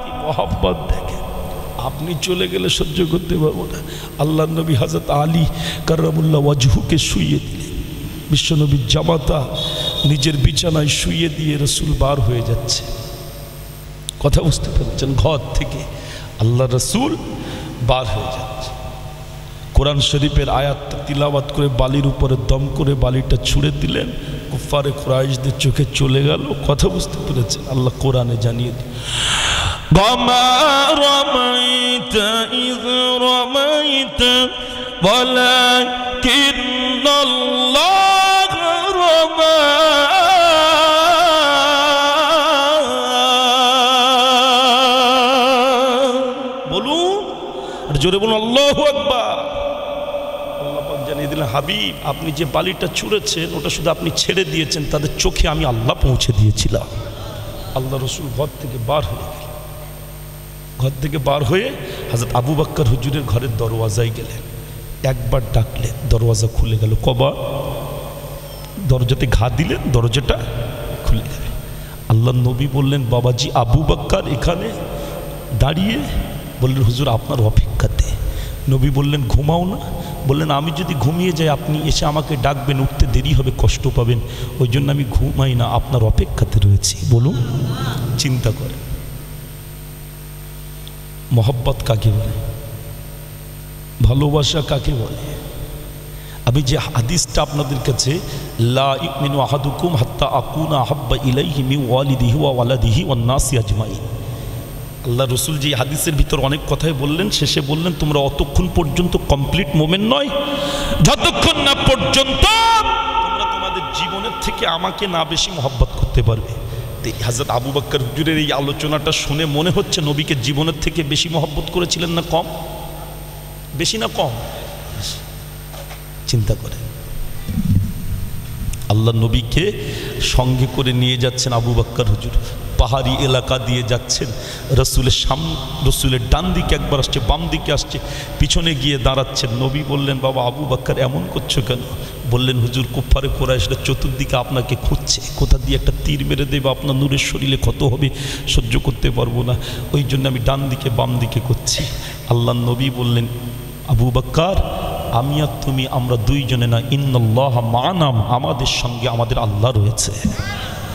কি মহব্বত দেখেন, আপনি চলে গেলে সহ্য করতে পারবো না। আল্লাহ নবী হযরত আলী কাররামুল্লাহ ওয়াজহুকে শুইয়ে দিলেন। বিশ্বনবীর জামাতা নিজের বিছানায় শুইয়ে দিয়ে রাসূল বার হয়ে যাচ্ছে। কথা বুঝতে পেরেছেন? ঘর থেকে আল্লাহ রাসূল বার হয়ে যাচ্ছে, কোরআন শরীফের আয়াতটা তিলাওয়াত করে বালির উপরে দম করে বালিটা ছুঁড়ে দিলেন, কুফারে কুরাইশদের চোখে চলে গেল। কথা বুঝতে পেরেছেন? আল্লাহ কোরআনে জানিয়ে দিন, ওয়ামা রামাইতা ইয রামাইতা ওয়ালাকিন্নাল্লাহ রামা। বলুন আর জোরে বলুন আল্লাহু আকবার। আল্লাহ পাক জানিয়ে দিলেন, হাবিব আপনি যে বালিটা ছুঁড়েছেন ওটা শুধু আপনি ছেড়ে দিয়েছেন, তাদের চোখে আমি আল্লাহ পৌঁছে দিয়েছিলাম। আল্লাহ রসুল ঘর থেকে বার হয়ে গেলেন। ঘর থেকে বার হয়ে হযরত আবু বকর হুজুরের ঘরের দরওয়াজায় গেলেন। একবার ডাকলেন, দরওয়াজা খুলে গেল। কবার দরজাতে ঘা দিলেন, দরজাটা খুলে গেল। আল্লাহ নবী বললেন, বাবাজি আবু বকর এখানে দাঁড়িয়ে? বললেন, হুজুর আপনার অপেক্ষাতে। নবী বললেন, ঘুমাও না? বললেন, আমি যদি ঘুমিয়ে যাই আপনি এসে আমাকে ডাকবেন, উঠতে দেরি হবে, কষ্ট পাবেন, ওই জন্য আমি ঘুমাই না, আপনার অপেক্ষাতে রয়েছি। বলুন, চিন্তা করেন মহব্বত কাকে বলে, ভালোবাসা কাকে বলে। আমি যে হাদিসটা আপনাদের কাছে, লা ইউমিনু আহাদুকুম হাত্তা আকুনা আহাব্বা ইলাইহি মিন ওয়ালিদিহি ওয়া ওয়ালাদিহি ওয়ান নাসি আজমাইন। আল্লাহ রসুল যে হাদিসের ভিতর অনেক কথাই বললেন, শেষে বললেন তোমরা অতক্ষণ পর্যন্ত কমপ্লিট মোমেন্ট নয় যতক্ষণ না পর্যন্ত তোমরা তোমাদের জীবনের থেকে আমাকে না বেশি মহব্বত করতে পারবে। হযরত আবু বকর হুজুরের এই আলোচনাটা শুনে মনে হচ্ছে নবীকে জীবনের থেকে বেশি মহব্বত করেছিলেন না কম? বেশি না কম? চিন্তা করে আল্লাহ নবীকে সঙ্গে করে নিয়ে যাচ্ছেন আবু বকর হুজুর, পাহাড়ি এলাকা দিয়ে যাচ্ছেন। রসুলের ডান দিকে একবার আসছে, বাম দিকে আসছে, পিছনে গিয়ে দাঁড়াচ্ছেন। নবী বললেন, বাবা আবু বকর এমন করছো কেন? বললেন, হুজুর কুফারে কুরাইশরা চতুর্দিকে আপনাকে খুঁজছে, কোথা দিয়ে একটা তীর মেরে দেবে, আপনার নূরের শরীরে ক্ষত হবে, সহ্য করতে পারবো না, ওই জন্য আমি ডান দিকে বাম দিকে করছি। আল্লাহ নবী বললেন, আবু বকর আমি আর তুমি আমরা দুইজনে না, ইন্নাল্লাহ মা'ানা, আমাদের সঙ্গে আমাদের আল্লাহ রয়েছে।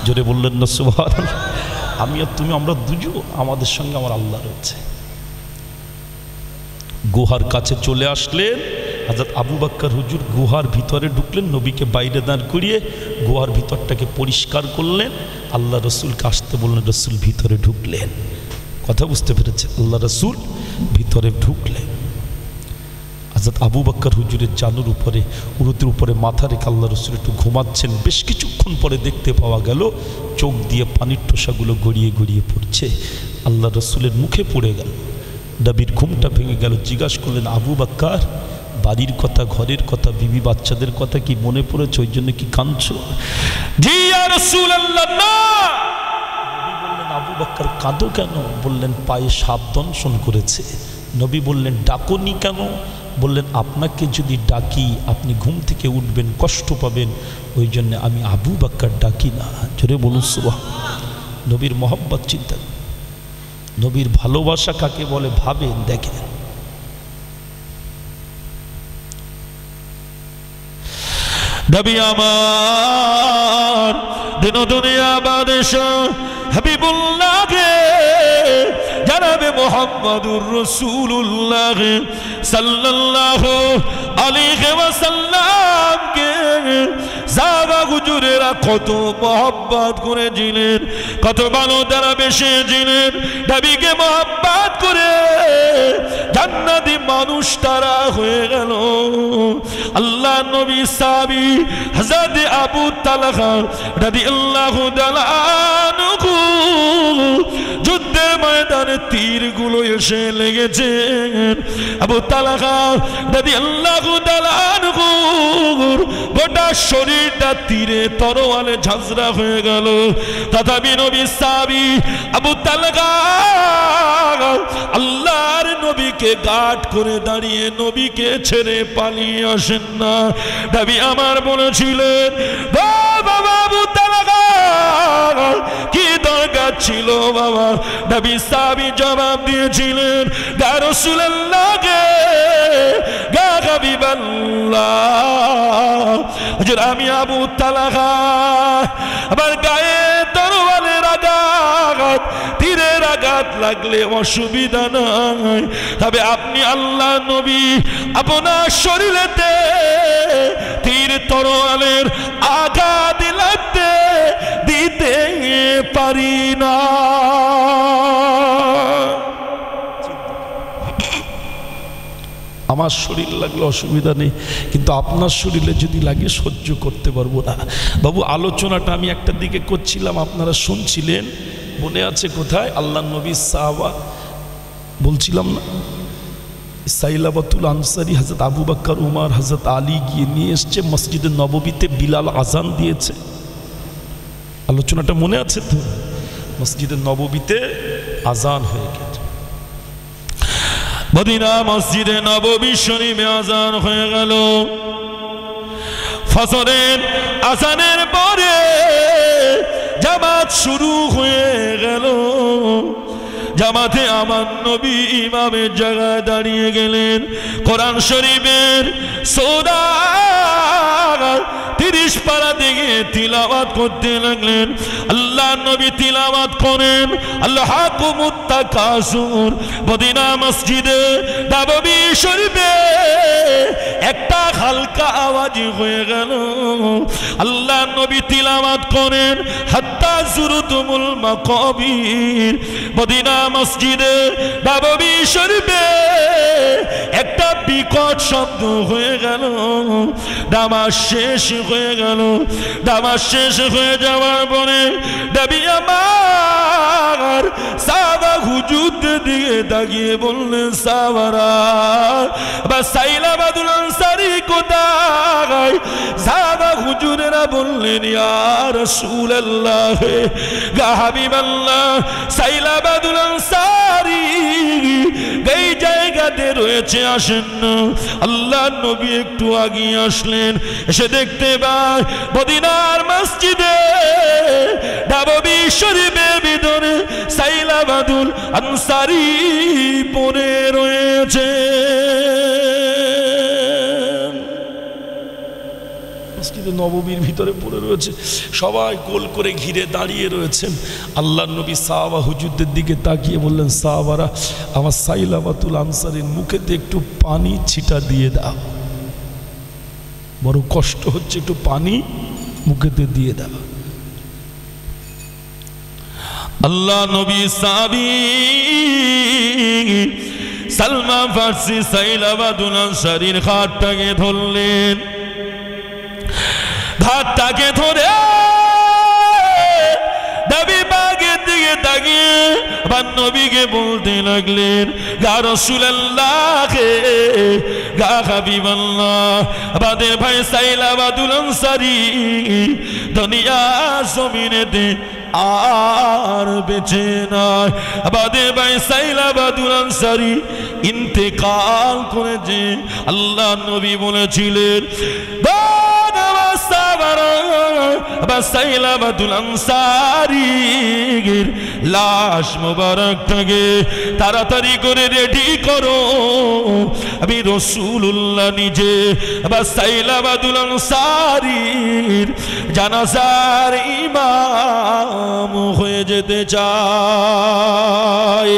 জোরে বললেন না সুবহানাল্লাহ? আমি আর তুমি আমরা দুজন, আমাদের সঙ্গে আমার আল্লাহ রয়েছে। গুহার কাছে চলে আসলেন হযরত আবু বকর হুজুর, গুহার ভিতরে ঢুকলেন, নবীকে বাইরে দাঁড় করিয়ে গুহার ভিতরটাকে পরিষ্কার করলেন। আল্লাহ রসুলকে আসতে বললেন, রসুল ভিতরে ঢুকলেন। কথা বুঝতে পেরেছেন? আল্লাহ রসুল ভিতরে ঢুকলেন। হযরত আবু বকর হুজুরের জানুর উপরে, উরুতের উপরে মাথা রেখে আল্লাহ রসুল একটু ঘুমাচ্ছেন। বেশ কিছুক্ষণ পরে দেখতে পাওয়া গেল চোখ দিয়ে পানির টোসাগুলো গড়িয়ে গড়িয়ে পড়ছে। আল্লাহ রসুলের মুখে পড়ে গেল, নবীর ঘুমটা ভেঙে গেল। জিজ্ঞাসা করলেন, আবু বকর বাড়ির কথা, ঘরের কথা, বিবি বাচ্চাদের কথা কি মনে পড়েছে? ওই জন্য কি কাঁদছো? জি ইয়া রাসূলুল্লাহ। না। নবী বললেন, আবু বকর কাঁদো কেন? বললেন, পায়ে সাপ দংশন করেছে। নবী বললেন, ডাকোনি কেন? বললেন, আপনাকে যদি ডাকি আপনি ঘুম থেকে উঠবেন, কষ্ট পাবেন, ওই জন্য আমি আবু বকর ডাকি না। জোরে বলুন সুবহানাল্লাহ। নবীর মহব্বত চিন্তা, নবীর ভালোবাসা কাকে বলে ভাবেন, দেখেন। নবী আমার দিন দুনিয়া বাদশাহ হাবিবুল্লাহ গে জনাবে মুহাম্মদুর রাসূলুল্লাহ সাল্লাল্লাহু আলাইহি ওয়াসাল্লাম কে সাহাবা হুজুরেরা কত মহব্বত করেছিলেন, কত ভালো তারা বেসেছিলেন। নবীকে মহব্বত করে জান্নাতি মানুষ তারা হয়ে গেল। আল্লাহ নবী সাহাবী হযরত আবু তালহা রাদিয়াল্লাহু তাআলা আনহু যুদ্ধের ময়দানে তীরগুলো এসে লেগেছে। আবু তালহা রাদিয়াল্লাহু তাআলা আনহু গোটা শরীরটা তীরে তরোয়ালে ঝাঁঝরা হয়ে গেল। তথাপি নবী সাহাবী আবু তালহা আল্লাহর নবীকে গার্ড করে দাঁড়িয়ে নবীকে ছেড়ে পালিয়ে আসেন না। নবী আমার বলেছিলেন, বাবা আবু তালহা কি দরকার ছিল বাবা? নবী সাহাবী জবাব দিয়েছিলেন, ইয়া রাসূলুল্লাহ গে গা হাবিবাল্লাহ, হুজুর আমি আবু তালহা, আমার গায়ে তরোয়ালের আঘাত, তীরের আঘাত লাগলে অসুবিধা নাই, তবে আপনি আল্লাহ নবী আপনার শরীরেতে তীর তরোয়ালের আঘাত লাগতে দিতে পারি না। আমার শরীর লাগলে অসুবিধা নেই, কিন্তু আপনার শরীরে যদি লাগে সহ্য করতে পারবো না। বাবু আলোচনাটা আমি একটা দিকে করছিলাম, আপনারা শুনছিলেন, মনে আছে কোথায়? আল্লাহ নবী সাহাবা বলছিলাম না, সাইলাবাতুল আনসারী হযরত আবু বকর, উমর, হযরত আলী গিয়ে নিয়ে এসছে মসজিদে নববীতে, বিলাল আজান দিয়েছে। আলোচনাটা মনে আছে তো? মসজিদে নববীতে আজান হয়ে গেছে, মদিনা মসজিদে নববী শরীফে আজান হয়ে গেল। ফজরের আজানের পরে জামাত শুরু হয়ে গেল। জামাতে আমার নবী ইমামের জায়গায় দাঁড়িয়ে গেলেন। কোরআন শরীফের সূরা 30 পারা দিকে তিলাওয়াত করতে লাগলেন। আল্লাহ নবী তিলাওয়াত করেন, আল্লাহাকুমুত তাকাসুর, মদিনা মসজিদে নববী শরীফে একটা হালকা আওয়াজ হয়ে গেল। আল্লাহ নবী তিলাওয়াত করেন, হাত্তা যুরতুমুল মাকাবির। মদিনা মসজিদে নববী শরীফে একটা বিকট শব্দ হয়ে গেল। নামাজ শেষ হয়ে গেল। নামাজ শেষ হয়ে যাওয়ার পরে নবী আমার সাহাবা হুজুরদের দিকে তাকিয়ে বললেন, সাহাবারা বা সাইলাবাদুল আনসারী কোথায়? সাহাবা হুজুরেরা বললেন, ইয়া রাসূলুল্লাহ, ইয়া হাবিবাল্লাহ, সাইলাবাদুল আনসারী এই জায়গাতে রয়েছে, আসেন না। আল্লাহ নবী একটু আগিয়ে আসলেন, এসে দেখতে পায় মদিনার মসজিদে নববী শরীফের ভিতরে সাইলাবাদুল আনসারী পড়ে রয়েছে। মসজিদে নববীর ভিতরে পড়ে রয়েছে, সবাই গোল করে ঘিরে দাঁড়িয়ে রয়েছেন। আল্লাহ নবী সাহাবা হুজুরদের দিকে তাকিয়ে বললেন, সাহাবারা আমার সাইলাবাতুল আনসারীর মুখেতে একটু পানি ছিটা দিয়ে দাও, বড় কষ্ট হচ্ছে, একটু পানি মুখেতে দিয়ে দাও। আল্লাহ নবী সাহাবী সালমান ফারসি সাইলাবাতুল আনসারীর হাতটাকে ধরলেন। হাতটাকে ধরে নবী পাকের দিকে তাকিয়ে আবার নবীকে বলতে লাগলেন, ইয়া রাসূলুল্লাহ, ইয়া হাবিবাল্লাহ, আমাদের ভাই সাইলাবাতুল আনসারী দুনিয়া জমিনেতে আর বেঁচে নাই। আমাদের ভাই সাইলাবাতুল আনসারী ইন্তেকাল করেছে। আল্লাহ নবী বলেছিলেন, সাইলাবাতুল আনসারীর লাশ মোবারকটাকে তাড়াতাড়ি করে রেডি করো, আমি রাসূলুল্লাহ নিজে সাইলাবাতুল আনসারীর জানাজার ইমাম হয়ে যেতে চাই।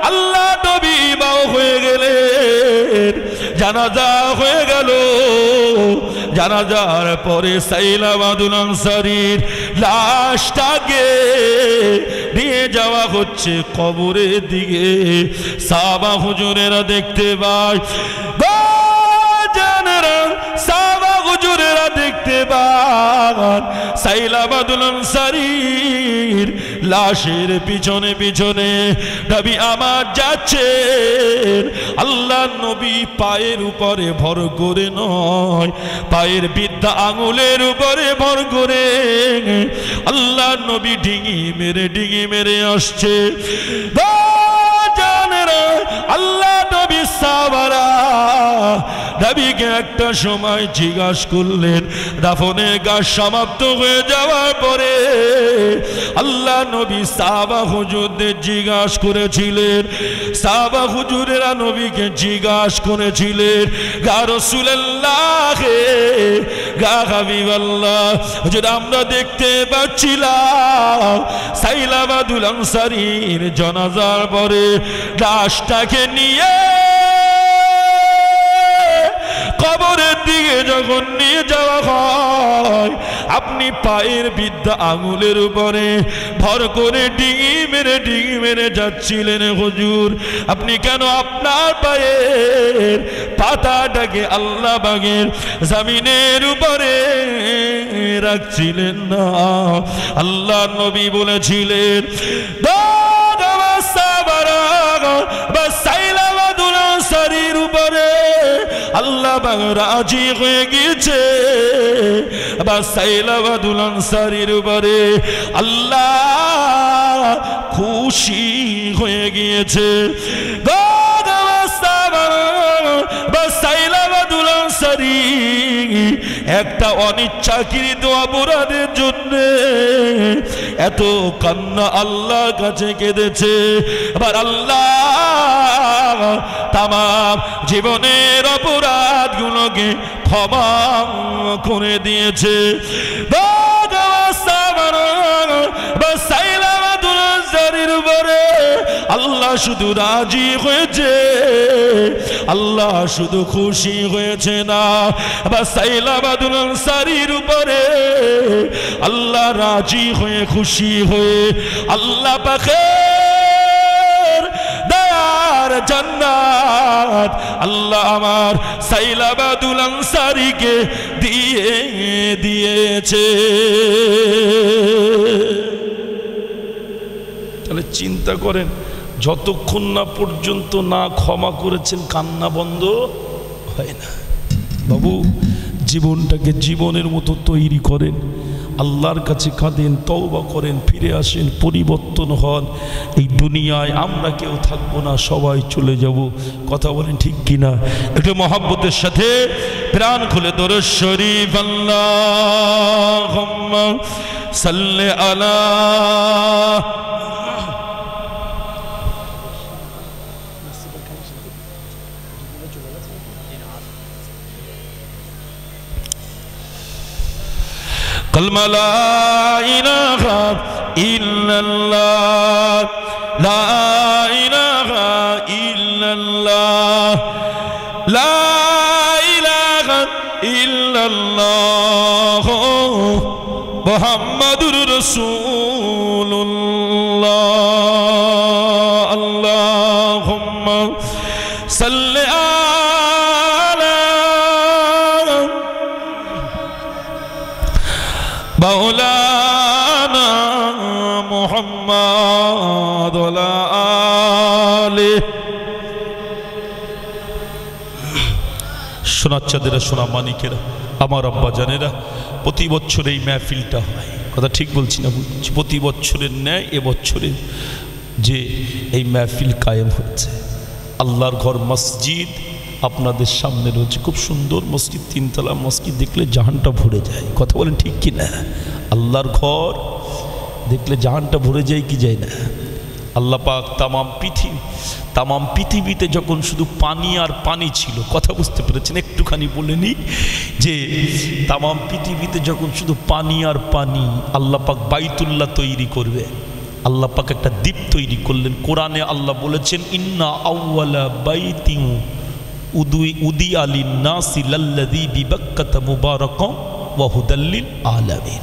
আল্লাহ নবী ইমাম হয়ে গেলেন, জানাজা হয়ে গেল। জানাজার পরে সাইলাবাতুল আনসারীর লাশটাকে নিয়ে যাওয়া হচ্ছে কবরের দিকে। সাহাবা হুজুরেরা দেখতে পায়, সাহাবা হুজুরেরা দেখতে পান সাইলাবাতুল আনসারীর লাশের পিছনে পিছনে নবী আমার যাচ্ছেন। আল্লাহ নবী পায়ের উপরে ভর করে নয়, পায়ের বিদ্যা আঙুলের উপরে ভর করে আল্লাহ নবী ডিঙি মেরে আসছে। আল্লাহ নবী সাহাবারা নবীকে একটা সময় জিজ্ঞাসা করলেন, দাফনের কাজ সমাপ্ত হয়ে যাওয়ার পরে আল্লাহ নবী সাহাবা হুজুরদের জিজ্ঞাসা করেছিলেন, সাহাবা হুজুরেরা নবীকে জিজ্ঞাসা করেছিলেন, ইয়া রাসূলুল্লাহ, ইয়া হাবিবাল্লাহ, হুজুর আমরা দেখতে পাচ্ছিলাম সাইলাবাতুল আনসারীর জানাজার পরে লাশটাকে নিয়ে কবরের দিকে যখন নিয়ে যাওয়া হয়, আপনি পায়ের বিদ্যা আঙুলের উপরে ভর করে ডিঙি মেরে যাচ্ছিলেন। হুজুর আপনি কেন আপনার পায়ের পাতাটাকে আল্লাহ বাগের জমিনের উপরে রাখছিলেন না? আল্লাহ নবী বলেছিলেন, সাইলাবাতুল আনসারীর উপরে আল্লাহ রাজি হয়ে গিয়েছে, সাইলাবাতুল আনসারীর উপরে আল্লাহ খুশি হয়ে গিয়েছে। সাইলাবাতুল আনসারী একটা অনিচ্ছাকৃত অপরাধের জন্য এত কান্না আল্লাহর কাছে কেঁদেছে। আবার আল্লাহ তামাম জীবনের অপরাধগুলোকে ক্ষমা করে দিয়েছে। সাইলাবাতুল আনসারীর উপরে আল্লাহ শুধু রাজি হয়েছে, আল্লাহ শুধু খুশি হয়েছে না, সাইলাবাদুল আনসারীর উপরে আল্লাহ রাজি হয়ে খুশি হয়ে আল্লাহ পাকের দয়ার জান্নাত আল্লাহ আমার সাইলাবাদুল আনসারীকে দিয়ে দিয়েছে। তাহলে চিন্তা করেন, যতক্ষণ না পর্যন্ত না ক্ষমা করেছেন কান্না বন্ধ হয় না। বাবু, জীবনটাকে জীবনের মতো তৈরি করেন, আল্লাহর কাছে কাঁদেন, তওবা করেন, ফিরে আসেন, পরিবর্তন হন। এই দুনিয়ায় আমরা কেউ থাকবো না, সবাই চলে যাব। কথা বলেন ঠিক কিনা? একটু মহব্বতের সাথে প্রাণ খুলে দরুদ শরীফ আল্লাহুম্মা সাল্লি আলা কলমা লা ইলাহা ইল্লাল্লাহ, লা ইলাহা ইল্লাল্লাহ, লা ইলাহা ইল্লাল্লাহ মুহাম্মাদুর রাসূলুল্লাহ। আল্লাহুম্মা সাল্লি মাওলানা মুহাম্মদ ওয়া আলিহি। সোনাচ্চাঁদেরা, সোনা মানিকেরা, আমার আব্বা জানেরা, প্রতি বছর এই মেহফিলটা হয়। কথা ঠিক বলছি না? বলছি প্রতি বছরের ন্যায় এবছরে যে এই মেহফিল কায়েম হচ্ছে। আল্লাহর ঘর মসজিদ আপনাদের সামনে রয়েছে, খুব সুন্দর মসজিদ, তিনতলা মসজিদ, দেখলে জাহানটা ভরে যায়। কথা বলেন ঠিক কি না? আল্লাহর ঘর দেখলে জাহানটা ভরে যায় কি যায় না? আল্লাহ পাক তামাম পৃথিবীতে যখন শুধু পানি আর পানি ছিল, কথা বুঝতে পেরেছেন? একটুখানি বলে নি যে তামাম পৃথিবীতে যখন শুধু পানি আর পানি, আল্লাহ পাক বাইতুল্লাহ তৈরি করবে। আল্লাহ পাক একটা দ্বীপ তৈরি করলেন। কোরআনে আল্লাহ বলেছেন, ইন্না আউওয়ালা বাইতিন উদিয়া লিন-নাসি লাল্লাযী বিবাক্কাতা মুবারাকান ওয়া হুদাল লিল আলামিন।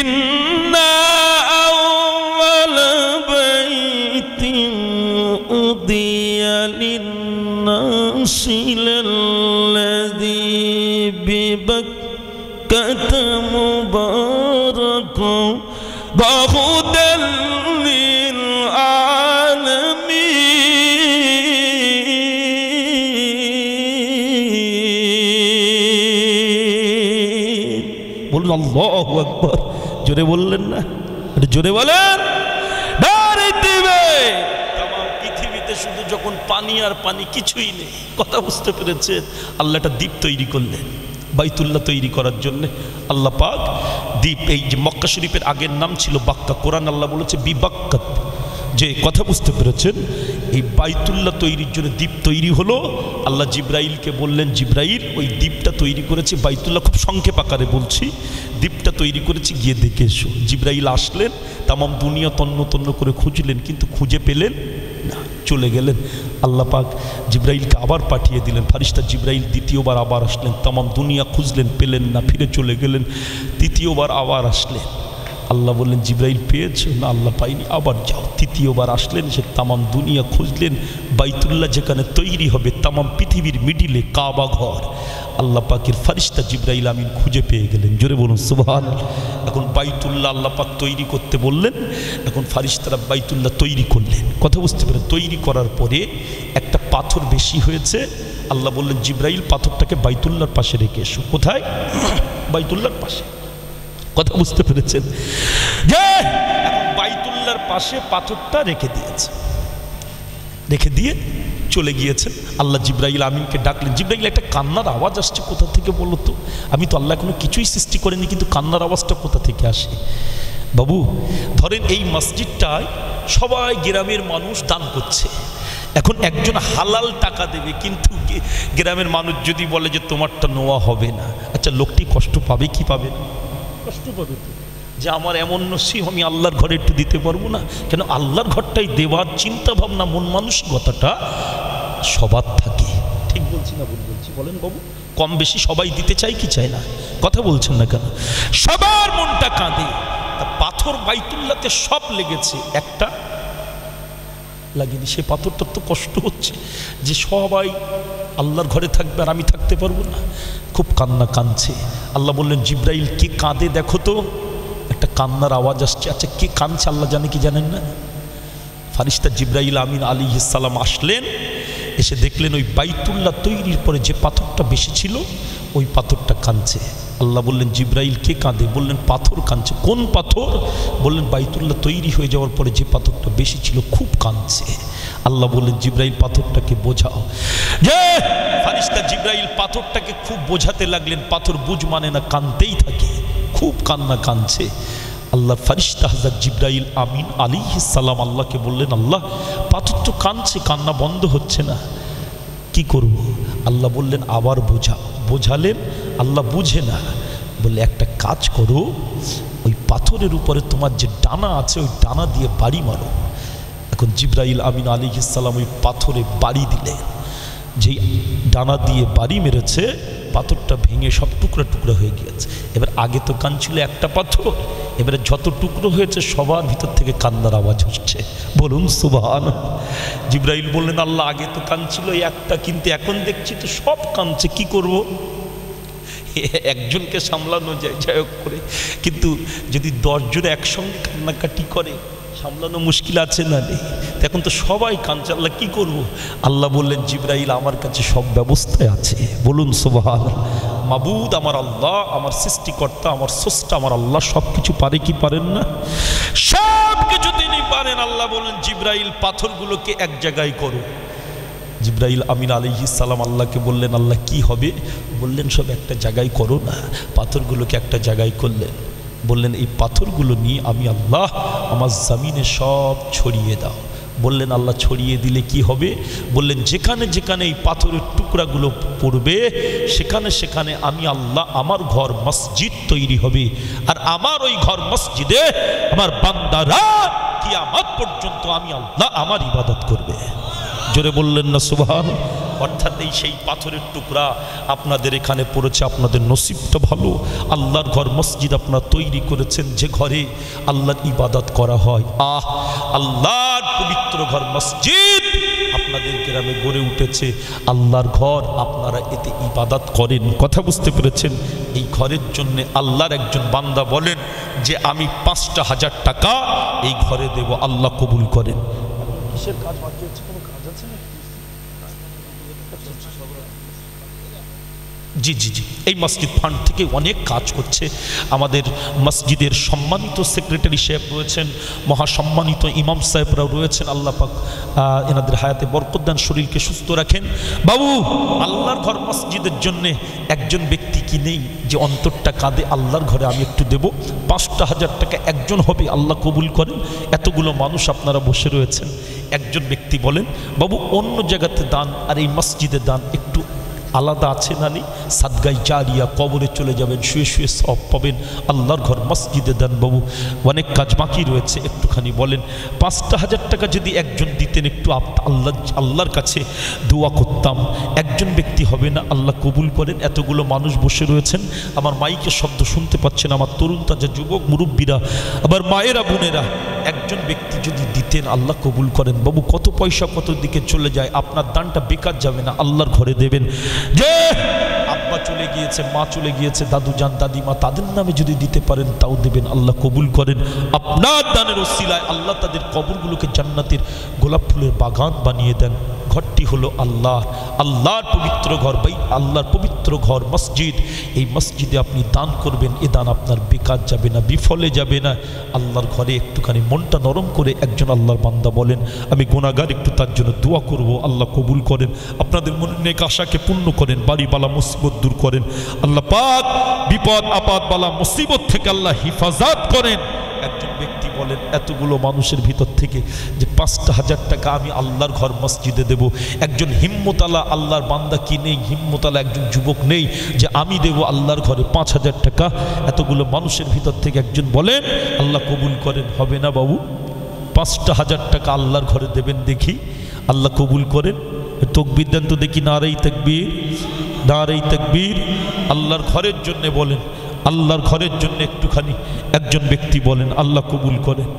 ইন্না আউওয়ালা বাইতিন উদিয়া লিন-নাসি লাল্লাযী বিবাক্কাতা মুবারাকান ওয়া হুদাল লিল বলুন আল্লাহু আকবার। জোরে বললেন না? এটা জোরে বলেন। তামাম পৃথিবীতে শুধু যখন পানি আর পানি, কিছুই নেই। কথা বুঝতে পেরেছেন? আল্লাহ একটা দ্বীপ তৈরি করলেন বাইতুল্লাহ তৈরি করার জন্য। আল্লাহ পাক দ্বীপ, এই যে মক্কা শরীফের আগের নাম ছিল বাক্কা, কোরআন আল্লাহ বলেছে বিবাক্কাত। যে কথা বুঝতে পেরেছেন? এই বাইতুল্লাহ তৈরির জন্য দ্বীপ তৈরি হলো। আল্লাহ জিব্রাইলকে বললেন, জিব্রাইল ওই দ্বীপটা তৈরি করেছে বাইতুল্লাহ, খুব সংক্ষেপ আকারে বলছি, দ্বীপটা তৈরি করেছি, গিয়ে দেখে এসো। জিব্রাইল আসলেন, তামাম দুনিয়া তন্ন তন্ন করে খুঁজলেন, কিন্তু খুঁজে পেলেন না, চলে গেলেন। আল্লাহ পাক জিব্রাইলকে আবার পাঠিয়ে দিলেন। ফারিস্তা জিব্রাইল দ্বিতীয়বার আবার আসলেন, তামাম দুনিয়া খুঁজলেন, পেলেন না, ফিরে চলে গেলেন। তৃতীয়বার আবার আসলেন, আল্লাহ বললেন, জিব্রাইল পেয়েছো? না, আল্লাহ পাইনি, আবার যাও। তৃতীয়বার আসলেন, সে তামাম দুনিয়া খুঁজলেন, বাইতুল্লাহ যেখানে তৈরি হবে তামাম পৃথিবীর মিডিলে কাবা ঘর, আল্লাহ পাকের ফারিস্তা জিব্রাইল আমিন খুঁজে পেয়ে গেলেন। জোরে বলুন সুবহানাল্লাহ। এখন বাইতুল্লাহ আল্লাহ পাক তৈরি করতে বললেন, এখন ফারিস্তারা বাইতুল্লাহ তৈরি করলেন। কথা বুঝতে পারেন? তৈরি করার পরে একটা পাথর বেশি হয়েছে, আল্লাহ বললেন, জিব্রাইল পাথরটাকে বাইতুল্লাহর পাশে রেখে এসো। কোথায়? বাইতুল্লাহর পাশে। কথা বুঝতে পেরেছেন? যে এখন বাইতুল্লাহর পাশে পাথরটা রেখে দিয়েছে, রেখে দিয়ে চলে গিয়েছেন। আল্লাহ জিব্রাইল আমিনকে ডাকলেন। জিব্রাইল, একটা কান্নার আওয়াজ আসছে কোথা থেকে বলো তো? আমি তো আল্লাহ এখনো কিছুই সৃষ্টি করিনি, কিন্তু কান্নার আওয়াজটা কোথা থেকে আসে? বাবু ধরেন এই মসজিদটায় সবাই গ্রামের মানুষ দান করছে, এখন একজন হালাল টাকা দেবে, কিন্তু গ্রামের মানুষ যদি বলে যে তোমারটা নেওয়া হবে না, আচ্ছা লোকটি কষ্ট পাবে কি পাবে না? কষ্ট পাবে তো। যে আমার এমন নসিব, আমি আল্লাহর ঘরে একটু দিতে পারবো না? কেন আল্লাহর ঘরটাই দেওয়ার চিন্তা ভাবনা, মন মানসিকতাটা সবার থাকে। ঠিক বলছি না ভুল বলছি বলেন বাবু? কম বেশি সবাই দিতে চায় কি চায় না? কথা বলছেন না কেন? সবার মনটা কাঁদে। তা পাথর বাইতুল্লাহতে সব লেগেছে, একটা লাগেনি। সে পাথরটার তো কষ্ট হচ্ছে যে সবাই আল্লাহর ঘরে থাকবে আর আমি থাকতে পারবো না। খুব কান্না কাঁদছে। আল্লাহ বললেন, জিব্রাইল কে কাঁদে দেখো তো। একটা কান্নার আওয়াজ আসছে। আচ্ছা কে কাঁদছে আল্লাহ জানে কি জানেন না? ফারিস্তা জিব্রাইল আমিন আলাইহিস সালাম আসলেন, এসে দেখলেন ওই বাইতুল্লাহ তৈরির পরে যে পাথরটা বেশি ছিল ওই পাথরটা কাঁদছে। আল্লাহ বললেন, জিব্রাইল কে কাঁদে? বললেন, পাথর কাঁদছে। কোন পাথর? বললেন, বাইতুল্লাহ তৈরি হয়ে যাওয়ার পরে যে পাথরটা বেশি ছিল খুব কাঁদছে। আল্লাহ বললেন, জিব্রাইল পাথরটাকে বোঝাও। যে ফারিস্তা জিব্রাইল পাথরটাকে খুব বোঝাতে লাগলেন। পাথর বুঝ মানে না, কাঁদতেই থাকে, খুব কান্না কাঁদছে। আল্লাহ ফারিস্তা হযরত জিব্রাইল আমিন আলাইহিস সালাম আল্লাহকে বললেন, আল্লাহ পাথর তো কাঁদছে, কান্না বন্ধ হচ্ছে না, কি করব? আল্লাহ বললেন, আবার বোঝাও। বোঝালেন, আল্লাহ বুঝে না। বললে, একটা কাজ করো, ওই পাথরের উপরে তোমার যে ডানা আছে ওই ডানা দিয়ে বাড়ি মারো। এখন জিব্রাইল আমিন আলাইহিস সালাম ওই পাথরে বাড়ি দিলেন। যেই ডানা দিয়ে বাড়ি মেরেছে পাথরটা ভেঙে সব টুকরা টুকরা হয়ে গিয়েছে। এবার আগে তো কান ছিল একটা পাথর, এবারে যত টুকরো হয়েছে সবার ভিতর থেকে কান্নার আওয়াজ হচ্ছে। বলুন সুবহানাল্লাহ। জিব্রাইল বললেন, আল্লাহ আগে তো কান ছিল একটা, কিন্তু এখন দেখছি তো সব কাঁদছে, কি করব? একজনকে সামলানো যায় যাই হোক করে, কিন্তু যদি 10 জন একসঙ্গে কান্নাকাটি করে সামলানো মুশকিল আছে না? নেই। এখন তো সবাই কাঁদছে, আল্লাহ কি করব? আল্লাহ বললেন, জিব্রাইল আমার কাছে সব ব্যবস্থায় আছে। বলুন সুবহানাল্লাহ। মাবুদ আমার আল্লাহ, আমার সৃষ্টিকর্তা, আমার স্রষ্টা আমার আল্লাহ সব কিছু পারে কি পারেন না? সব কিছু তিনি পারেন। আল্লাহ বললেন, জিব্রাইল পাথরগুলোকে এক জায়গায় করো। জিব্রাইল আমিন আলাইহিস সালাম আল্লাহকে বললেন, আল্লাহ কি হবে? বললেন, সব একটা জায়গায় করো না। পাথরগুলোকে একটা জায়গায় করলেন। বললেন, এই পাথরগুলো নিয়ে আমি আল্লাহ আমার জমিনে সব ছড়িয়ে দাও। বললেন, আল্লাহ ছড়িয়ে দিলে কি হবে? বললেন, যেখানে যেখানে এই পাথরের টুকরাগুলো পড়বে সেখানে সেখানে আমি আল্লাহ আমার ঘর মসজিদ তৈরি হবে। আর আমার ওই ঘর মসজিদে আমার বান্দারা কিয়ামত পর্যন্ত আমি আল্লাহ আমার ইবাদত করবে। জোরে বললেন না সুবহানাল্লাহ। অর্থাৎ এই সেই পাথরের টুকরা আপনাদের এখানে পড়েছে, আপনাদের নসিবটা ভালো। আল্লাহর ঘর মসজিদ আপনারা তৈরি করেছেন, যে ঘরে আল্লাহর ইবাদত করা হয়। আল্লাহর পবিত্র ঘর মসজিদ আপনাদের গ্রামে গড়ে উঠেছে। আল্লাহর ঘর, আপনারা এতে ইবাদত করেন। কথা বুঝতে পেরেছেন? এই ঘরের জন্য আল্লাহর একজন বান্দা বলেন যে আমি 5,000 টাকা এই ঘরে দেব, আল্লাহ কবুল করেন। কিসের কাজ বাকি হচ্ছে? কোনো কাজ আছে না? জি জি জি, এই মসজিদ ফান্ড থেকে অনেক কাজ করছে। আমাদের মসজিদের সম্মানিত সেক্রেটারি সাহেব রয়েছেন, মহাসম্মানিত ইমাম সাহেবরাও রয়েছেন। আল্লাহ পাক এনাদের হায়াতে বরকত দেন, শরীরকে সুস্থ রাখেন। বাবু, আল্লাহর ঘর মসজিদের জন্যে একজন ব্যক্তি কি নেই যে অন্তরটা কাঁদে, আল্লাহর ঘরে আমি একটু দেব? 5,000 টাকা একজন হবে, আল্লাহ কবুল করেন। এতগুলো মানুষ আপনারা বসে রয়েছেন, একজন ব্যক্তি বলেন, বাবু অন্য জায়গাতে দান আর এই মসজিদে দান একটু আলাদা আছে না? নেই? সাদগাই জারিয়া, কবরে চলে যাবেন, শুয়ে শুয়ে সব পাবেন। আল্লাহর ঘর মসজিদে দেন বাবু, অনেক কাজ বাকি রয়েছে, একটুখানি বলেন। 5,000 টাকা যদি একজন দিতেন, একটু আল্লাহর কাছে দোয়া করতাম। একজন ব্যক্তি হবে না, আল্লাহ কবুল করেন। এতগুলো মানুষ বসে রয়েছেন, আমার মাইকের শব্দ শুনতে পাচ্ছেন, আমার তরুণ তাজা যুবক মুরব্বীরা, আবার মায়েরা বোনেরা, একজন ব্যক্তি যদি দিতেন, আল্লাহ কবুল করেন। বাবু কত পয়সা কত দিকে চলে যায়, আপনার দানটা বেকার যাবে না, আল্লাহর ঘরে দেবেন। যে আব্বা চলে গিয়েছে, মা চলে গিয়েছে, দাদু জান দাদিমা, তাদের নামে যদি দিতে পারেন তাও দেবেন, আল্লাহ কবুল করেন। আপনার দানের ওসিলায় আল্লাহ তাদের কবরগুলোকে জান্নাতের গোলাপ ফুলের বাগান বানিয়ে দেন। ঘরটি হলো আল্লাহর পবিত্র ঘর, ভাই আল্লাহর পবিত্র ঘর মসজিদ। এই মসজিদে আপনি দান করবেন, এ দান আপনার বেকার যাবে না, বিফলে যাবে না। আল্লাহর ঘরে একটুখানি মনটা নরম করে একজন আল্লাহর বান্দা বলেন, আমি গুনাহগার, একটু তার জন্য দোয়া করব, আল্লাহ কবুল করেন। আপনাদের মনের নেক আশাকে পূর্ণ করেন, বাড়ি বালা মুসিবত দূর করেন। আল্লাহ পাক বিপদ আপদ বালা মুসিবত থেকে আল্লাহ হিফাজত করেন। একজন ব্যক্তি বলেন এতগুলো মানুষের ভিতর থেকে যে 5,000 টাকা আমি আল্লাহর ঘর মসজিদে দেব, একজন হিম্মতালা আল্লাহর বান্দা কি নেই, হিম্মতালা একজন যুবক নেই যে আমি দেব আল্লাহর ঘরে 5,000 টাকা? এতগুলো মানুষের ভিতর থেকে একজন বলেন আল্লাহ কবুল করেন। হবে না বাবু? 5,000 টাকা আল্লাহর ঘরে দেবেন, দেখি আল্লাহ কবুল করেন। তকবীর দেন তো দেখি, নারাই তাকবীর, নারাই তাকবীর। আল্লাহর ঘরের জন্য বলেন, আল্লাহর ঘরের জন্য একটুখানি একজন ব্যক্তি বলেন আল্লাহ কবুল করেন।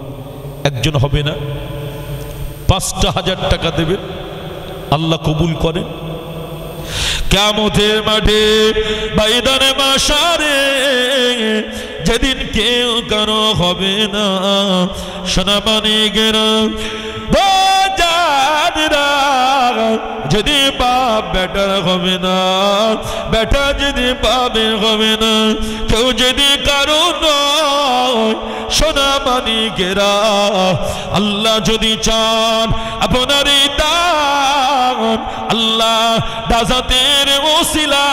একজন হবে না? 5,000 টাকা দেবেন, আল্লাহ কবুল করেন। কিয়ামতের মাঠে ময়দানে মাশারে যেদিন কেউ কারো হবে না, সোনামানি গেরা যদি বাপ বেটার হবে না, বেটা যদি বাপের হবে না, কেউ যদি কারো নয়, সোনামানি গেরা আল্লাহ যদি চান আপনারই দান আল্লাহ দাজাতের ওসিলা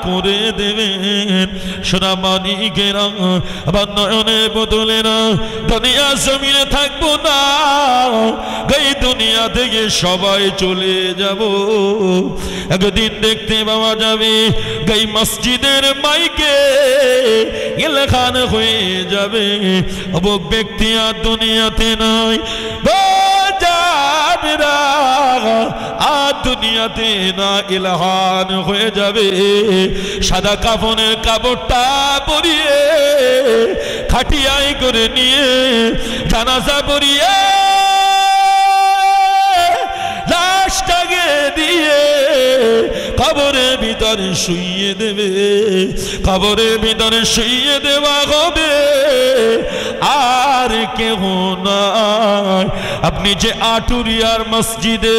করে দেবেন। সোনামানি গেরা আবার নয়নের বদলে না দুনিয়া জমিনে থাকবো না, এই দুনিয়া থেকে সবাই চলে যাব। একদিন দেখতে পাওয়া যাবে এই মসজিদের মাইকে এলাকান হয়ে যাবে অবক ব্যক্তি আর দুনিয়াতে নাই, আর দুনিয়াতে না এলাহান হয়ে যাবে। সাদা কাফনের কাপড়টা পরিয়ে খাটিয়াই করে নিয়ে জানাজা পরিয়ে লাশটাকে দিয়ে কবরের ভিতরে শুইয়ে দেবে, কবরের ভিতরে শুইয়ে দেওয়া হবে। আর কেহ নাই, আপনি যে আটুরিয়ার মসজিদে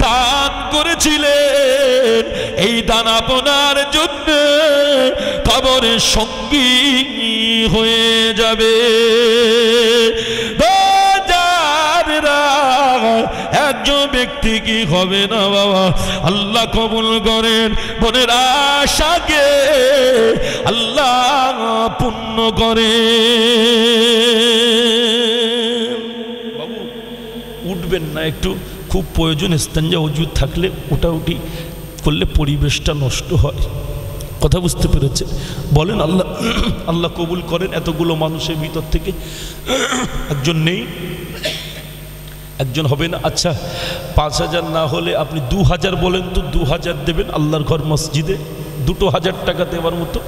দান করেছিলেন, এই দান আপনার জন্য কবরের সঙ্গী হয়ে যাবে। একজন ব্যক্তি কি হবে না বাবা, আল্লাহ কবুল করেন। মনের আশাকে আল্লাহ পূর্ণ করে। বাবু উঠবেন না, একটু খুব প্রয়োজন ইস্তেঞ্জা ওযু থাকলে ওটাউটি করলে পরিবেশটা নষ্ট হয়। কথা বুঝতে পেরেছে? বলেন আল্লাহ আল্লাহ কবুল করেন। এতগুলো মানুষের ভিতর থেকে একজন নেই, একজন হবে না? আচ্ছা 5,000 না হলে আপনি 2,000 বলেন তো, 2,000 দেবেন আল্লাহর ঘর মসজিদে, 2,000 টাকা দেওয়ার মতো।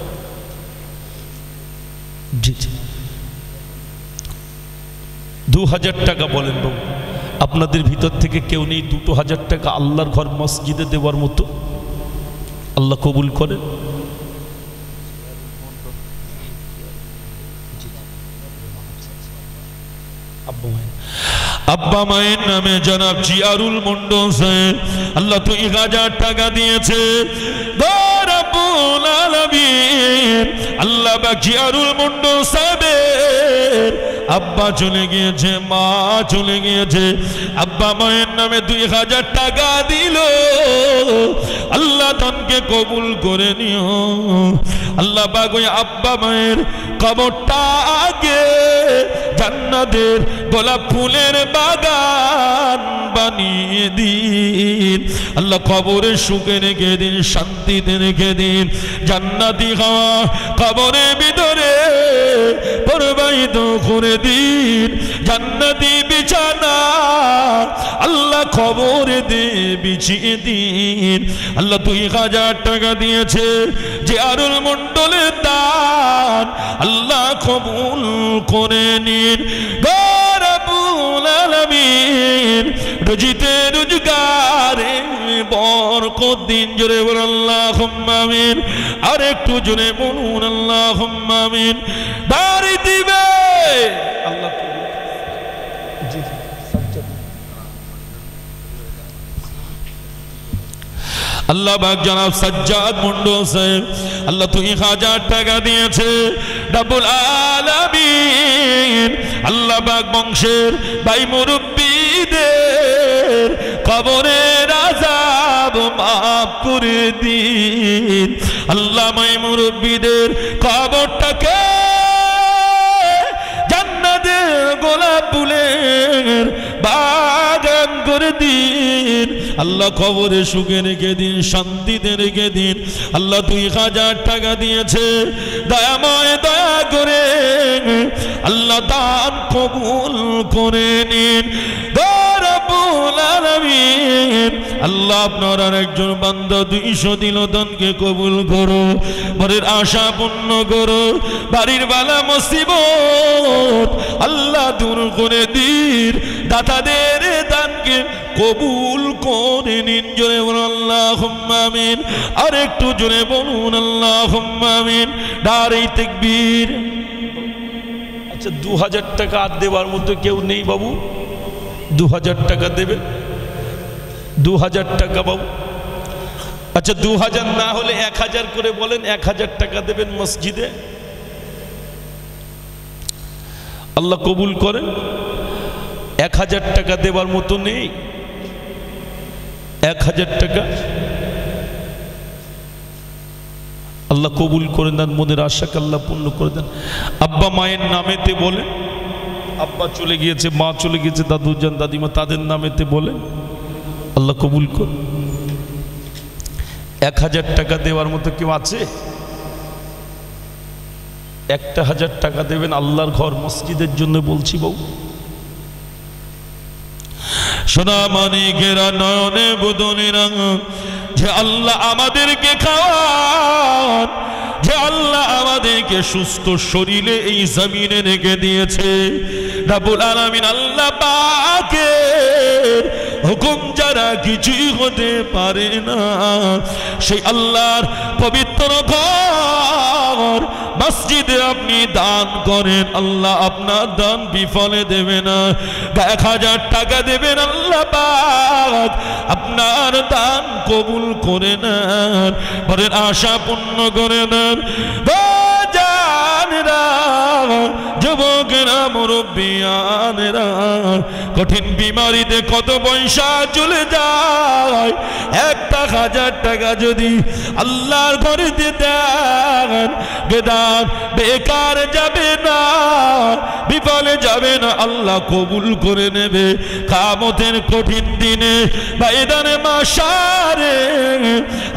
জি জি 2,000 টাকা বলেন বাবু। আপনাদের ভিতর থেকে কেউ নেই 2,000 টাকা আল্লাহর ঘর মসজিদে দেওয়ার মতো? আল্লাহ কবুল করেন। আব্বা মায়ের নামে জনাব জিয়ারুল মন্ডল সাহেব আল্লাহ 2,000 টাকা দিয়েছে। রব্বুল আলামিন আল্লাহ পাক জিয়ারুল মন্ডল সাহেবের আব্বা চলে গিয়েছে, মা চলে গিয়েছে, আব্বা মায়ের নামে 2,000 টাকা দিল। আল্লাহ ধনকে কবুল করে নিও। আল্লাহ পাক ওই আব্বা মায়ের কবরটা আগে জান্নাতের গোলাপ ফুলের বাগান বানিয়ে দিন। আল্লাহ কবরে সুখে রেখে দিন, শান্তিতে রেখে দিন, জান্নাতি হাওয়া কবরের ভিতরে প্রবাহিত করে দিন, জান্নাতি বিছানা আল্লাহ কবরে দিয়ে বিছিয়ে দিন। আল্লাহ 2,000 টাকা দিয়েছে, জিয়ারুল মন্ডলের দান আল্লাহ কবুল করে নিন। রব্বুল আলামিন রুজিতে রোজগারে বরকত দিন। জোরে বলুন আল্লাহুম্মা আমিন। আর একটু জোরে বলুন আল্লাহুম্মা আমিন। দাঁড়িয়ে দিবে আল্লাহ। জি আল্লাহ পাক জনাব সাজ্জাদ মন্ডল সাহেব আল্লাহ 2,000 টাকা দিয়েছে। রব্বুল আলামিন আল্লাহ পাক বংশের ভাই মুরব্বিদের কবরের আযাব মাফ করে দিন। আল্লাহ মাই মুরব্বিদের কবরটাকে জান্নাতের বাগান করে দিন আল্লাহ, কবরে সুখে রেখে দিন, শান্তিতে রেখে দিন আল্লাহ। 2000 টাকা দিয়েছে, দয়াময় দয়া করে আল্লাহ দান কবুল করে নিন রব্বুল আলামিন। আল্লাহ আপনার আর একজন বান্দা 200 দিল, দানকে কবুল করো, মনের আশা পূর্ণ করো, বাড়ির বালা মুসিবত আল্লাহ দূর করে দিন, দাতাদের দানকে কবুল করে নিন। জোরে বলুন আল্লাহুম্মা আমিন, আর একটু জোরে বলুন আল্লাহুম্মা আমিন। নারে তাকবীর। আচ্ছা 2000 টাকা আর দেওয়ার মতো কেউ নেই বাবু? 2000 টাকা দেবেন? 2000 টাকা বাবু। আচ্ছা 2000 না হলে 1000 করে বলেন, 1000 টাকা দেবেন মসজিদে, আল্লাহ কবুল করেন। 1000 টাকা দেওয়ার মতো নেই? 1000 টাকা আল্লাহ কবুল করে দেন, মনের আশাকে আল্লাহ পূর্ণ করে দেন। আব্বা মায়ের নামেতে বলেন, আব্বা চলে গিয়েছে, মা চলে গিয়েছে, দাদুজান দাদিমা, তাদের নামেতে বলেন, আল্লাহ কবুল কর। 1000 টাকা দেওয়ার মতো কেউ আছে? 1000 টাকা দেবেন আল্লাহর ঘর মসজিদের জন্য বলছি বাবু। সোনা মানিকেরা নয়নে বদনেরা, যে আল্লাহ আমাদেরকে খাওয়ান, যে আল্লাহ আমাদেরকে সুস্থ শরীরে এই জমিনে রেখে দিয়েছে রব্বুল আলামিন, আল্লাহ পাকের হুকুম যারা কিছুই হতে পারে না, সেই আল্লাহর পবিত্র ঘর মসজিদে আপনি দান করেন, আল্লাহ আপনার দান বিফলে দেবে না। 1000 টাকা দেবেন, আল্লাহ পাক আপনার দান কবুল করে নেন, পরের আশা পূর্ণ করে নেন। যুবকেরা, মুরব্বিয়ানেরা, কঠিন বিমারিতে কত পয়সা চলে যায়, 1000 টাকা যদি আল্লাহর ঘরে দেন, বেদান বেকার যাবে না, বিফলে যাবে না, আল্লাহ কবুল করে নেবে। কিয়ামতের কঠিন দিনে ময়দানে মাশারে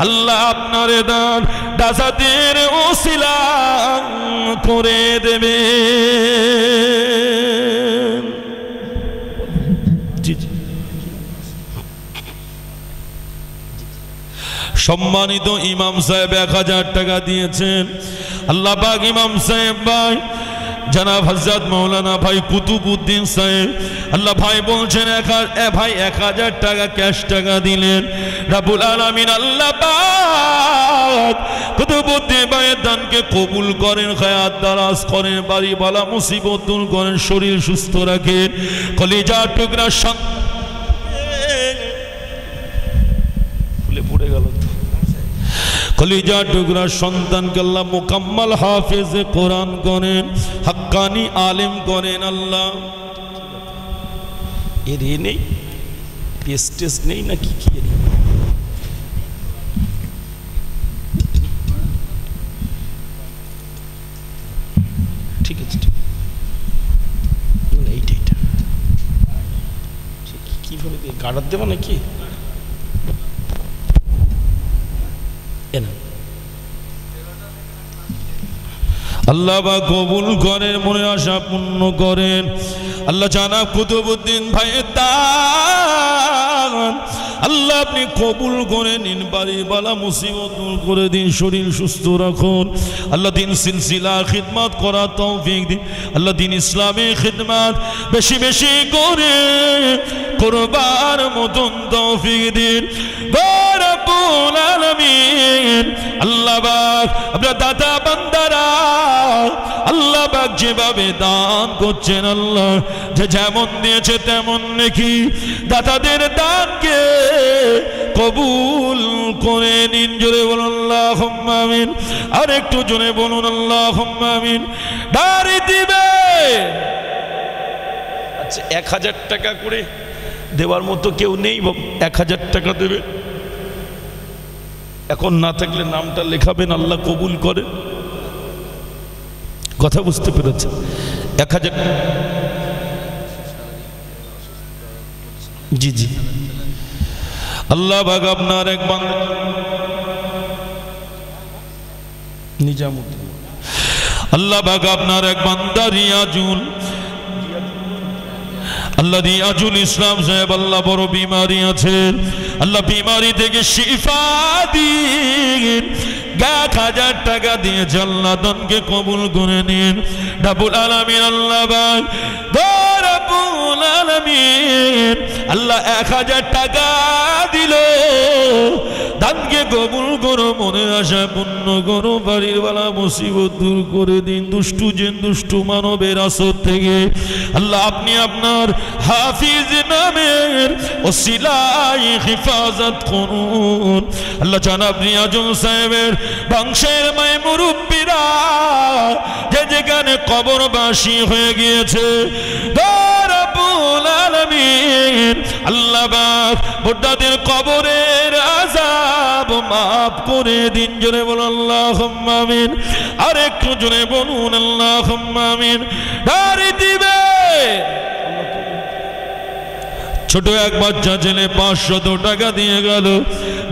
আল্লাহ আপনার দান দাসাদের ওসিলা করে দেবে। সম্মানিত ইমাম সাহেব 1000 টাকা দিয়েছেন, আল্লাহ পাক ইমাম সাহেব ভাই জনাব হযরত মাওলানা ভাই কুতুবউদ্দিন সাহেব, আল্লাহ ভাই বলছেন ভাই 1000 টাকা ক্যাশ টাকা দিলেন, রব্বুল আলামিন আল্লাহ পাক কুতুবউদ্দিন ভাইয়ের দানকে কবুল করেন, হায়াত দারাজ করেন, বাড়ি বালা মুসিবত দূর করেন, শরীর সুস্থ রাখেন, কলিজার টুকরা ফুলে পড়ে গেল, কলিজার টুকরা সন্তানকে আল্লাহ মুকাম্মাল হাফেজে কোরআন করেন, হাক্কানি আলেম করেন। আল্লাহ এর নেই টেস্ট নেই না কি কি ঠিক আছে, এইটা কিভাবে গাড়ার দেবো নাকি? আল্লাহ বা কবুল করেন, মনে আশা পূর্ণ করেন। আল্লাহ জানাব কুতুবউদ্দিন ভাইয়ের দান আল্লাহ আপনি কবুল করে নিন, বাড়ি বালা মুসিবত দূর করে দিন, শরীর সুস্থ রাখুন। আল্লাহ দিন সিলসিলা খিদমত করার তৌফিক দিন, আল্লাহ দিন ইসলামের খিদমত বেশি বেশি করে করবার মতন তৌফিক দিন রব্বুল আলামিন। আল্লাহ পাক আপনার দাতা বান্দারা আল্লাহ পাক যেভাবে দান করছেন, আল্লাহ যে যেমন দিয়েছে তেমন নাকি দাতাদের দানকে কবুল করে নিন। জোরে বলুন আল্লাহুম্মা আমিন, আর একটু জোরে বলুন আল্লাহুম্মা আমিন। দাঁড়ি দিবে। আচ্ছা 1000 টাকা করে দেওয়ার মতো কেউ নেই? 1000 টাকা দেবে, এখন না থাকলে নামটা লেখাবেন, আল্লাহ কবুল করে। কথা বুঝতে পেরেছেন? 1000 জি জি আল্লাহ পাক আপনার এক বান্দা নিজামুদ্দিন, আল্লাহ পাক আপনার এক বান্দা রিয়াজুল ইসলাম সাহেব, আল্লাহ বড় বিমারি আছে, আল্লাহ বিমারি থেকে শিফা দিন। 1000 টাকা দিয়ে আল্লাহ দানকে কবুল করে নিন। রব্বুল আলামিন আল্লাহ পাক রব্বুল আলামিন আল্লাহ 1000 টাকা দিল, দানকে কবুল করো, মনের আশা পূর্ণ করো, বাড়ির বালা মুসিবত দূর করে দিন, দুষ্টু জিন দুষ্টু মানবের আসর থেকে আল্লাহ আপনি আপনার হাফিজ নামের ওসিলায় হেফাজত করুন। আল্লাহ জনাব রিয়াজুল সাহেবের বংশের মাই মুরব্বীরা যে যেখানে কবরবাসী হয়ে গিয়েছে, রব্বুল আলামিন আল্লাহ পাক বুড়াদের কবরের আযাব মাফ করে দিন। জোরে বলুন আল্লাহুম্মা আমিন। আর একটু জোরে বলুন আল্লাহুম্মা আমিন। দাঁড়িয়ে দিবে ছোট এক বাচ্চা ছেলে 500 টাকা দিয়ে গেল,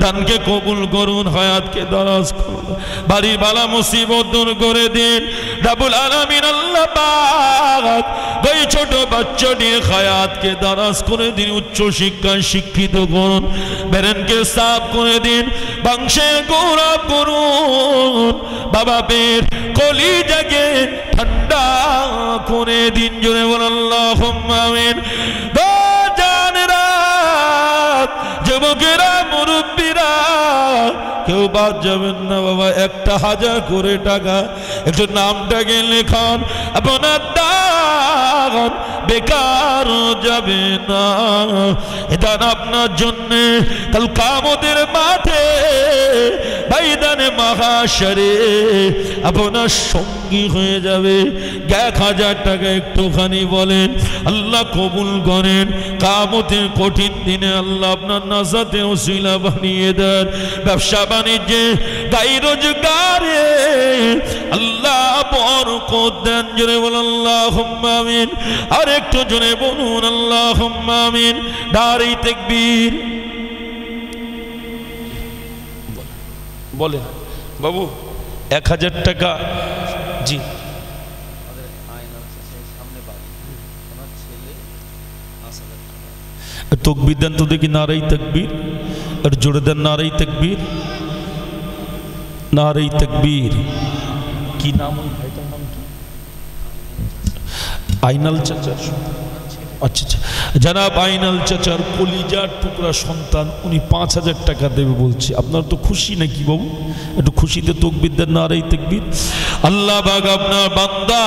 দানকে কবুল করুন, হায়াতকে দারাজ করুন, বাড়ির বালা মুসিবত দূর করে দিন। রব্বুল আলামিন আল্লাহ পাক ওই ছোট বাচ্চাটির হায়াতকে দারাজ করে দিন, উচ্চ শিক্ষায় শিক্ষিত করুন, বেরেনকে সাফ করে দিন, বংশের গৌরব করুন, বাবা বের কলিজাকে ঠান্ডা করে দিন। জোরে বলুন আল্লাহুম্মা আমিন। যুবকেরা মুরব্বীরা কেউ বাদ যাবেন না বাবা, 1000 করে টাকা একটু নামটাকে লেখান, আপনার দান বেকার যাবে না। এটা আপনার জন্য কাল কিয়ামতের মাঠে ময়দানে মাহশরে আপনার সঙ্গী হয়ে যাবে। 1000 টাকা একটুখানি বলেন, আল্লাহ কবুল করেন। কিয়ামতের কঠিন দিনে আল্লাহ আপনার নাজাতে ওসিলা বানিয়ে দেন। ব্যবসা বাণিজ্যে গাই রোজগারে আল্লাহ বরকত দেন। জোরে বলুন আল্লাহুম্মা আমিন। আর একটু জোরে বলুন আল্লাহুম্মা আমিন। নারে তাকবীর। বলেন বাবু 1000 টাকা। জি তকবীর দেন তো দেখি, নারাই তাকবীর। আর জোরে দেন নারাই তাকবীর, নারাই তাকবীর। কি নাম ওই ভাইটার নাম কি? আইনাল চাচা। আচ্ছা আচ্ছা, জনাব আইনাল চাচার কলিজার টুকরা সন্তান, উনি 5000 টাকা দেবে বলছে। আপনার তো খুশি নাকি বাবু? একটু খুশিতে তকবীর দেন, নারাই তাকবীর। আল্লাহ পাক আপনার বান্দা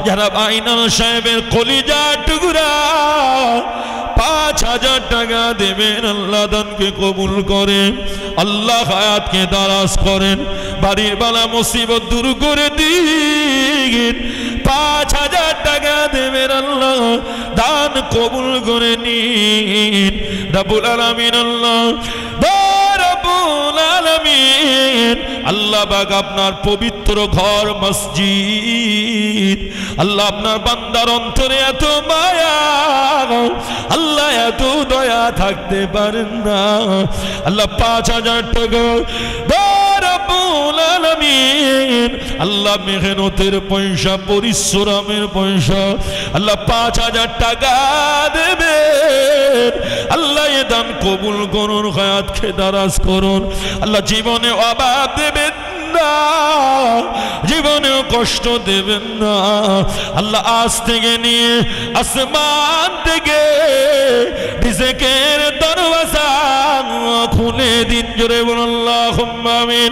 জনাব আইনাল সাহেবের কলিজার টুকরা 5000 টাকা দেবেন। আল্লাহ দানকে কবুল করেন, আল্লাহ হায়াতকে দারাজ করেন, বাড়ির বালা মুসিবত দূর করে দিন। 5000 টাকা দেবেন, আল্লাহ দান কবুল করে নিন। রব্বুল আলামিন আল্লাহ রব্বুল আলামিন আল্লাহ পাক আপনার পবিত্র ঘর মসজিদ, আল্লাহ আপনার বান্দার অন্তরে এত মায়া, আল্লাহ এত দয়া থাকতে পারেন না। আল্লাহ 5000 টাকা রব্বুল আলামিন আল্লাহ মেহনতের পয়সা, পরিশ্রমের পয়সা, আল্লাহ 5000 টাকা দেবেন। আল্লাহ এ দান কবুল করুন, হায়াতকে দারাজ করুন। আল্লাহ জীবনে অভাব দেবেন না, জীবনেও কষ্ট দেবেন না। আল্লাহ আজ থেকে নিয়ে আসমান থেকে রিজেকের দরওয়াজা খুলে দিন। জোরে বলুন আল্লাহুম্মা আমিন।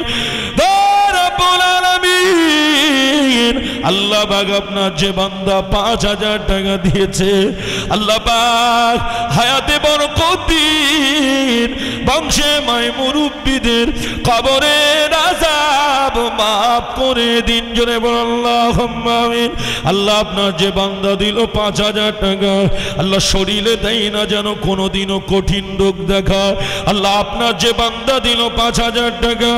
রব্বুল আলামিন আল্লাহ পাক আপনার যে বান্দা 5000 টাকা দিয়েছে, আল্লাহ পাক হায়াতে বরকত দিন, বংশে মায় মুরব্বীদের কবরের আযাব মাফ করে দিন। জোরে বল আল্লাহুম্মা আমিন। আল্লাহ আপনার যে বান্দা দিল 5000 টাকা, আল্লাহ শরীরে দেয় না যেন কোনোদিনও কঠিন রোগ দেখা। আল্লাহ আপনার যে বান্দা দিল 5000 টাকা,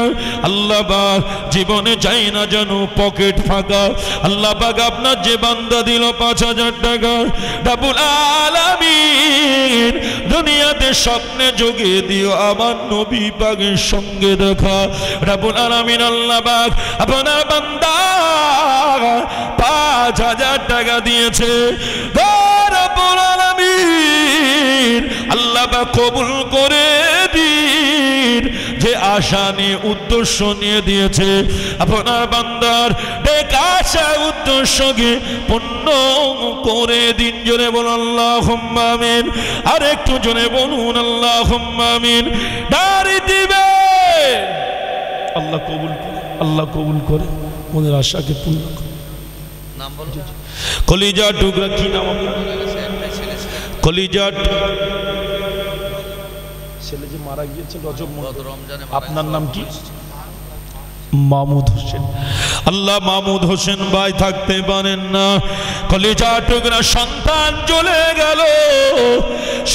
আল্লাহ পাক জীবনে চাই না যেন পকেট ফাঁকা। আল্লাহ পাক আপনার যে বান্দা দিল 5000 টাকা, রব্বুল আলামিন দুনিয়াতে স্বপ্নে যোগে দিও আমার নবী পাকের সঙ্গে দেখা। রব্বুল আলামিন আল্লাহ পাক আপনার বান্দা 5000 টাকা দিয়েছে, রব্বুল আলামিন আল্লাহ পাক কবুল করে দিন। যে আশা নিয়ে উদ্দেশ্য নিয়ে দিয়েছে আপনার বান্দার আশা উদ্দেশ্যকে পূর্ণ করে দিন। জোরে বলুন আল্লাহুম্মা আমিন। আর একটু জোরে বলুন আল্লাহুম্মা আমিন। দাঁড়ি দিবে আল্লাহ কবুল করে, আল্লাহ কবুল করে মনের আশাকে পূর্ণ করে। নাম বলুন। কলিজা টুকরা কি নাম আপনার? কলিজা ছেলে যে মারা গিয়েছে রজব রমজানে, আপনার নাম কি? মাহমুদ হোসেন। আল্লাহ মাহমুদ হোসেন ভাই থাকতে পারেন না, কলিজা টুকরা সন্তান চলে গেল,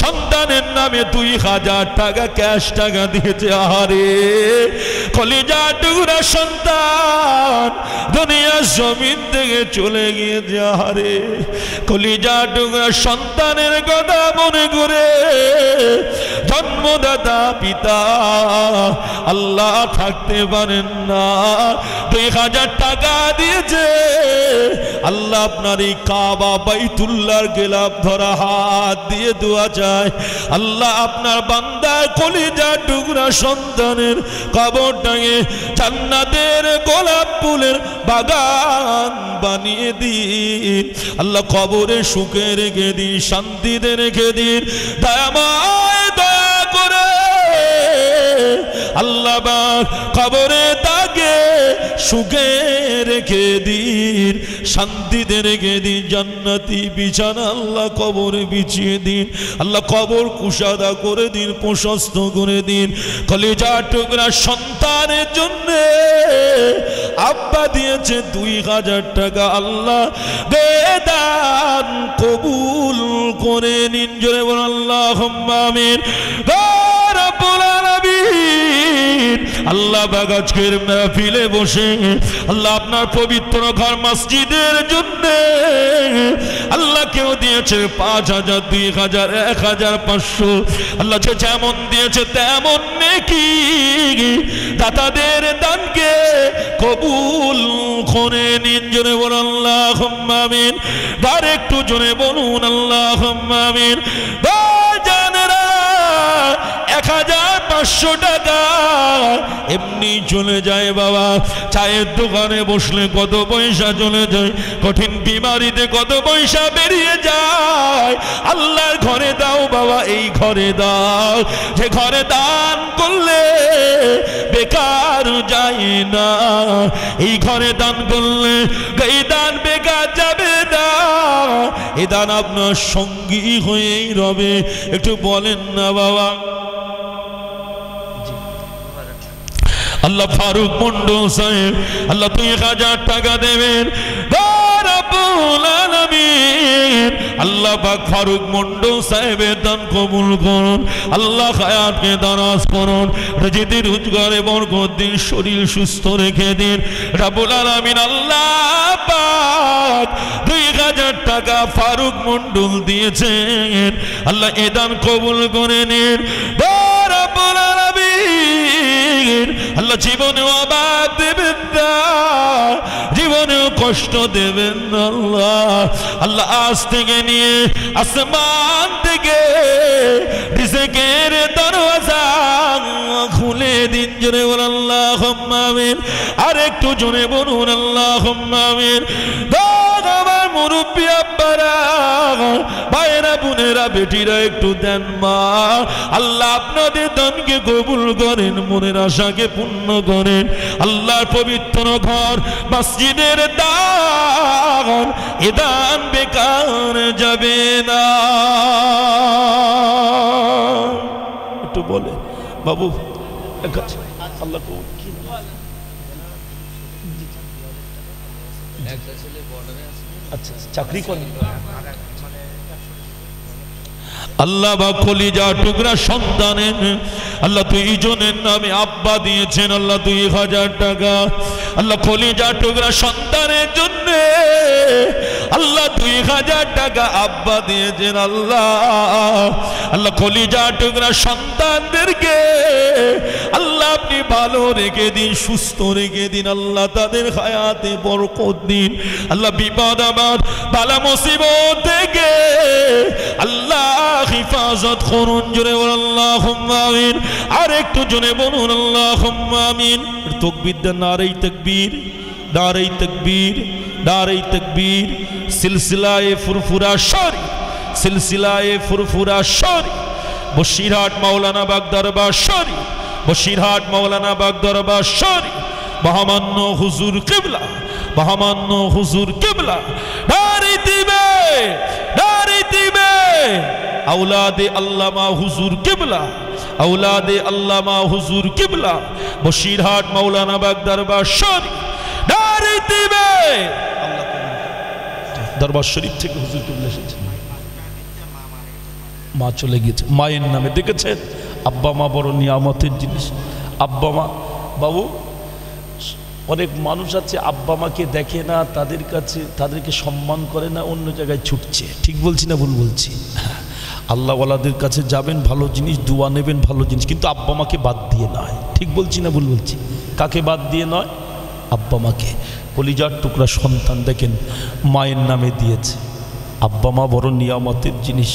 সন্তানের নামে 2000 টাকা ক্যাশ টাকা দিয়েছে। আহারে কলিজা টুকরা সন্তান দুনিয়ার জমিন থেকে চলে গিয়েছে। আহারে কলিজা টুকরা সন্তানের কথা মনে করে জন্মদাতা পিতা আল্লাহ থাকতে পারেন না, 2000 টাকা দিয়েছে। আল্লাহ আপনার এই কাবা বাইতুল্লাহর গেলাপ ধরা হাত দিয়ে দোয়া চায়, আল্লাহ আপনার বান্দার কলিজা টুকরা সন্তানের কবরটাকে জান্নাতের গোলাপ ফুলের বাগান বানিয়ে দিন। আল্লাহ কবরে সুখে রেখে দিন, শান্তিতে রেখে দিন। দয়াময় দয়া করে আল্লাহ পাক কবরে তাকে সুখে রেখে দিন, শান্তিতে রেখে দিন। জান্নাতি বিছানা আল্লাহ কবরে বিছিয়ে দিন। আল্লাহ কবর কুশাদা করে দিন, প্রশস্ত করে দিন। কলিজা টুকরা সন্তানের জন্য আব্বা দিয়েছে 2000 টাকা, আল্লাহ বেদান কবুল করে নিন। জোরে বল আল্লাহুম্মা আমিন। রব্বুল আলামিন আল্লাহ পাক আজকের মাহফিলে বসে আল্লাহ আপনার পবিত্র ঘর মসজিদের জন্য আল্লাহ কেউ দিয়েছে 5000, 2000, 1500, আল্লাহ যেমন দিয়েছে তেমন নেকি দাতাদের দানকে কবুল করে নিন। জোরে বলুন আল্লাহুম্মা আমিন। আর একটু জোরে বলুন আল্লাহুম্মা আমিন। জানেরা 1500 টাকা এমনি চলে যায় বাবা। চায়ের দোকানে বসলে কত পয়সা চলে যায়, কঠিন বিমারিতে কত পয়সা বেরিয়ে যায়। আল্লাহর ঘরে দাও বাবা, এই ঘরে দাও, যে ঘরে দান করলে বেকার যায় না। এই ঘরে দান করলে এই দান বেকার যাবে না, এই দান আপনার সঙ্গী হয়েই রবে। একটু বলেন না বাবা। আল্লাহ ফারুক মন্ডল সাহেব আল্লাহ 2000 টাকা দেবেন। রব্বুল আলামিন আল্লাহ পাক ফারুক মন্ডল সাহেবের দান কবুল করুন। আল্লাহ হায়াতকে দারাজ করুন, রিজিক রোজগারে বরকত দিন, শরীর সুস্থ রেখে দিন। রব্বুল আলামিন আল্লাহ পাক 2000 টাকা ফারুক মন্ডল দিয়েছেন, আল্লাহ এ দান কবুল করে নিন। রব্বুল আলামিন আল্লাহ জীবনেও অবাক দেবেন না, জীবনেও কষ্ট দেবেন না। আল্লাহ আজ থেকে নিয়ে আসমান থেকে রিজিকের দরওয়াজা খুলে দিন। জোরে বলুন আল্লাহুম্মা আমিন। আর একটু জোরে বলুন আল্লাহুম্মা আমিন। আমার মুরব্বী আব্বারা, ভাইয়েরা, বোনেরা, বেটিরা একটু দেন মা। আল্লাহ আপনাদের দানকে কবুল করেন, মনের আশাকে পূর্ণ করেন। আল্লাহর পবিত্র ঘর মসজিদের দান, এ দান বেকার যাবে না। একটু বলে বাবু আল্লাহ আচ্ছা চাকরি করেন আল্লাহ বা কলিজা টুকরা সন্তানের আল্লাহ 2 জনের নামে আব্বা দিয়েছেন আল্লাহ 2000 টাকা আল্লাহ কলিজা টুকরা সন্তানের জন্য আল্লাহ 2000 টাকা আব্বা দিয়েছেন আল্লাহ আল্লাহ কলিজা টুকরা সন্তানদেরকে আল্লাহ আপনি ভালো রেখে দিন সুস্থ রেখে দিন আল্লাহ তাদের হায়াতে বরকত দিন আল্লাহ বিপদ আপদ বালা মুসিবত থেকে আল্লাহ হিফাজত করুন জোরে বলুন আল্লাহুম্মা আমিন আর একটু জোরে বলুন আল্লাহুম্মা আমিন তাকবীর দেন নারে তাকবীর নারে তাকবীর নারে তাকবীর সিলসিলায়ে ফুরফুরা শরী সিলসিলায়ে ফুরফুরা শরী বসিরহাট মাওলানা বাগ দরবার শরী বসিরহাট মাওলানা বাগ দরবার শরী মহামান্য হুজুর কিবলা মহামান্য হুজুর কিবলা নারে দিবে নারে দিবে औलादे अल्लामा हुजूर किबला औलादे अल्लामा हुजूर किबला बशीरहाट मौलाना बाग दरबार शरीफ नारे दिबे दरबार शरीफ থেকে হুজুর কিবলা এসেছেন মা চলে গিয়েছে মায়ের নামে দেখেছেন আব্বা মা বড় নিয়ামতের জিনিস আব্বা মা বাবু অনেক মানুষ আছে আব্বা মাকে দেখে না তাদের কাছে তাদেরকে সম্মান করে না অন্য জায়গায় ছুটছে ঠিক বলছি না ভুল বলছি আল্লাহ ওয়ালাদের কাছে যাবেন ভালো জিনিস দোয়া নেবেন ভালো জিনিস কিন্তু আব্বা মাকে বাদ দিয়ে নয় ঠিক বলছি না ভুল বলছি কাকে বাদ দিয়ে নয় আব্বা মাকে কলিজার টুকরা সন্তান দেখেন মায়ের নামে দিয়েছে আব্বা মা বড় নিয়ামতের জিনিস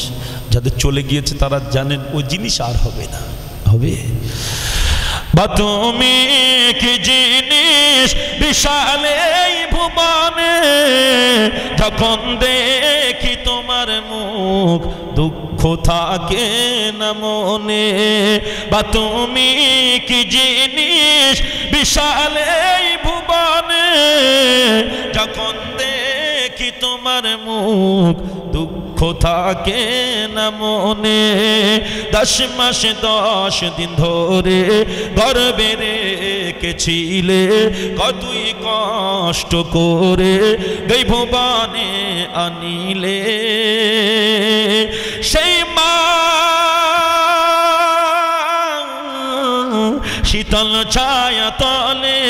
যাদের চলে গিয়েছে তারা জানেন ওই জিনিস আর হবে না হবে বা তুমি কি জিনিস বিশাল এই ভুবনে যখন দেখি তোমার মুখ দুঃখ থাকে না মনে বা তুমি কি জিনিস বিশাল এই ভুবনে যখন দেখি তোমার মুখ দুঃখ থাকে না মনে 10 মাস 10 দিন ধরে গর্বে রেখেছিলে কতই কষ্ট করে এই ভুবনে আনিলে সেই মা শীতল ছায়া তলে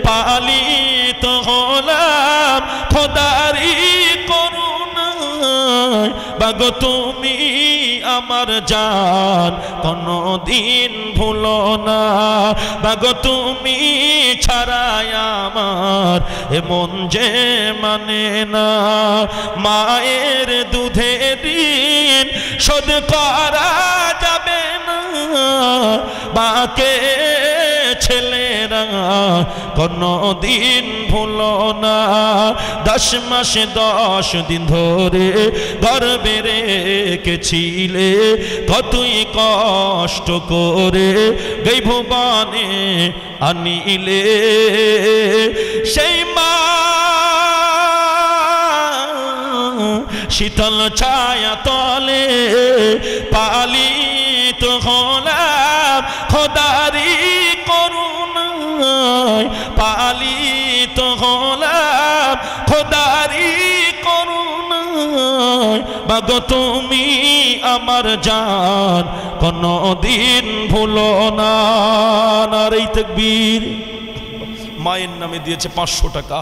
পালিত হলাম খোদারি করুণায় বাগো তুমি আমার জান কোনদিন ভুলো না বাগো তুমি ছাড়াই আমার এমন যে মানে না মায়ের দুধে দিন শোধ করা যাবে না মাকে ছেলেরা কোনদিন ভুলো না 10 মাস 10 দিন ধরে গর্বে রেখেছিলে কতই কষ্ট করে এই ভুবনে আনিলে সেই মা শীতল ছায়া তলে পালিত হলাম খোদারি করুণায় পালিত হলাম খোদারি করুণায় বাগো তুমি আমার জান কোনদিন ভুলো না নারে তাকবীর মায়ের নামে দিয়েছে 500 টাকা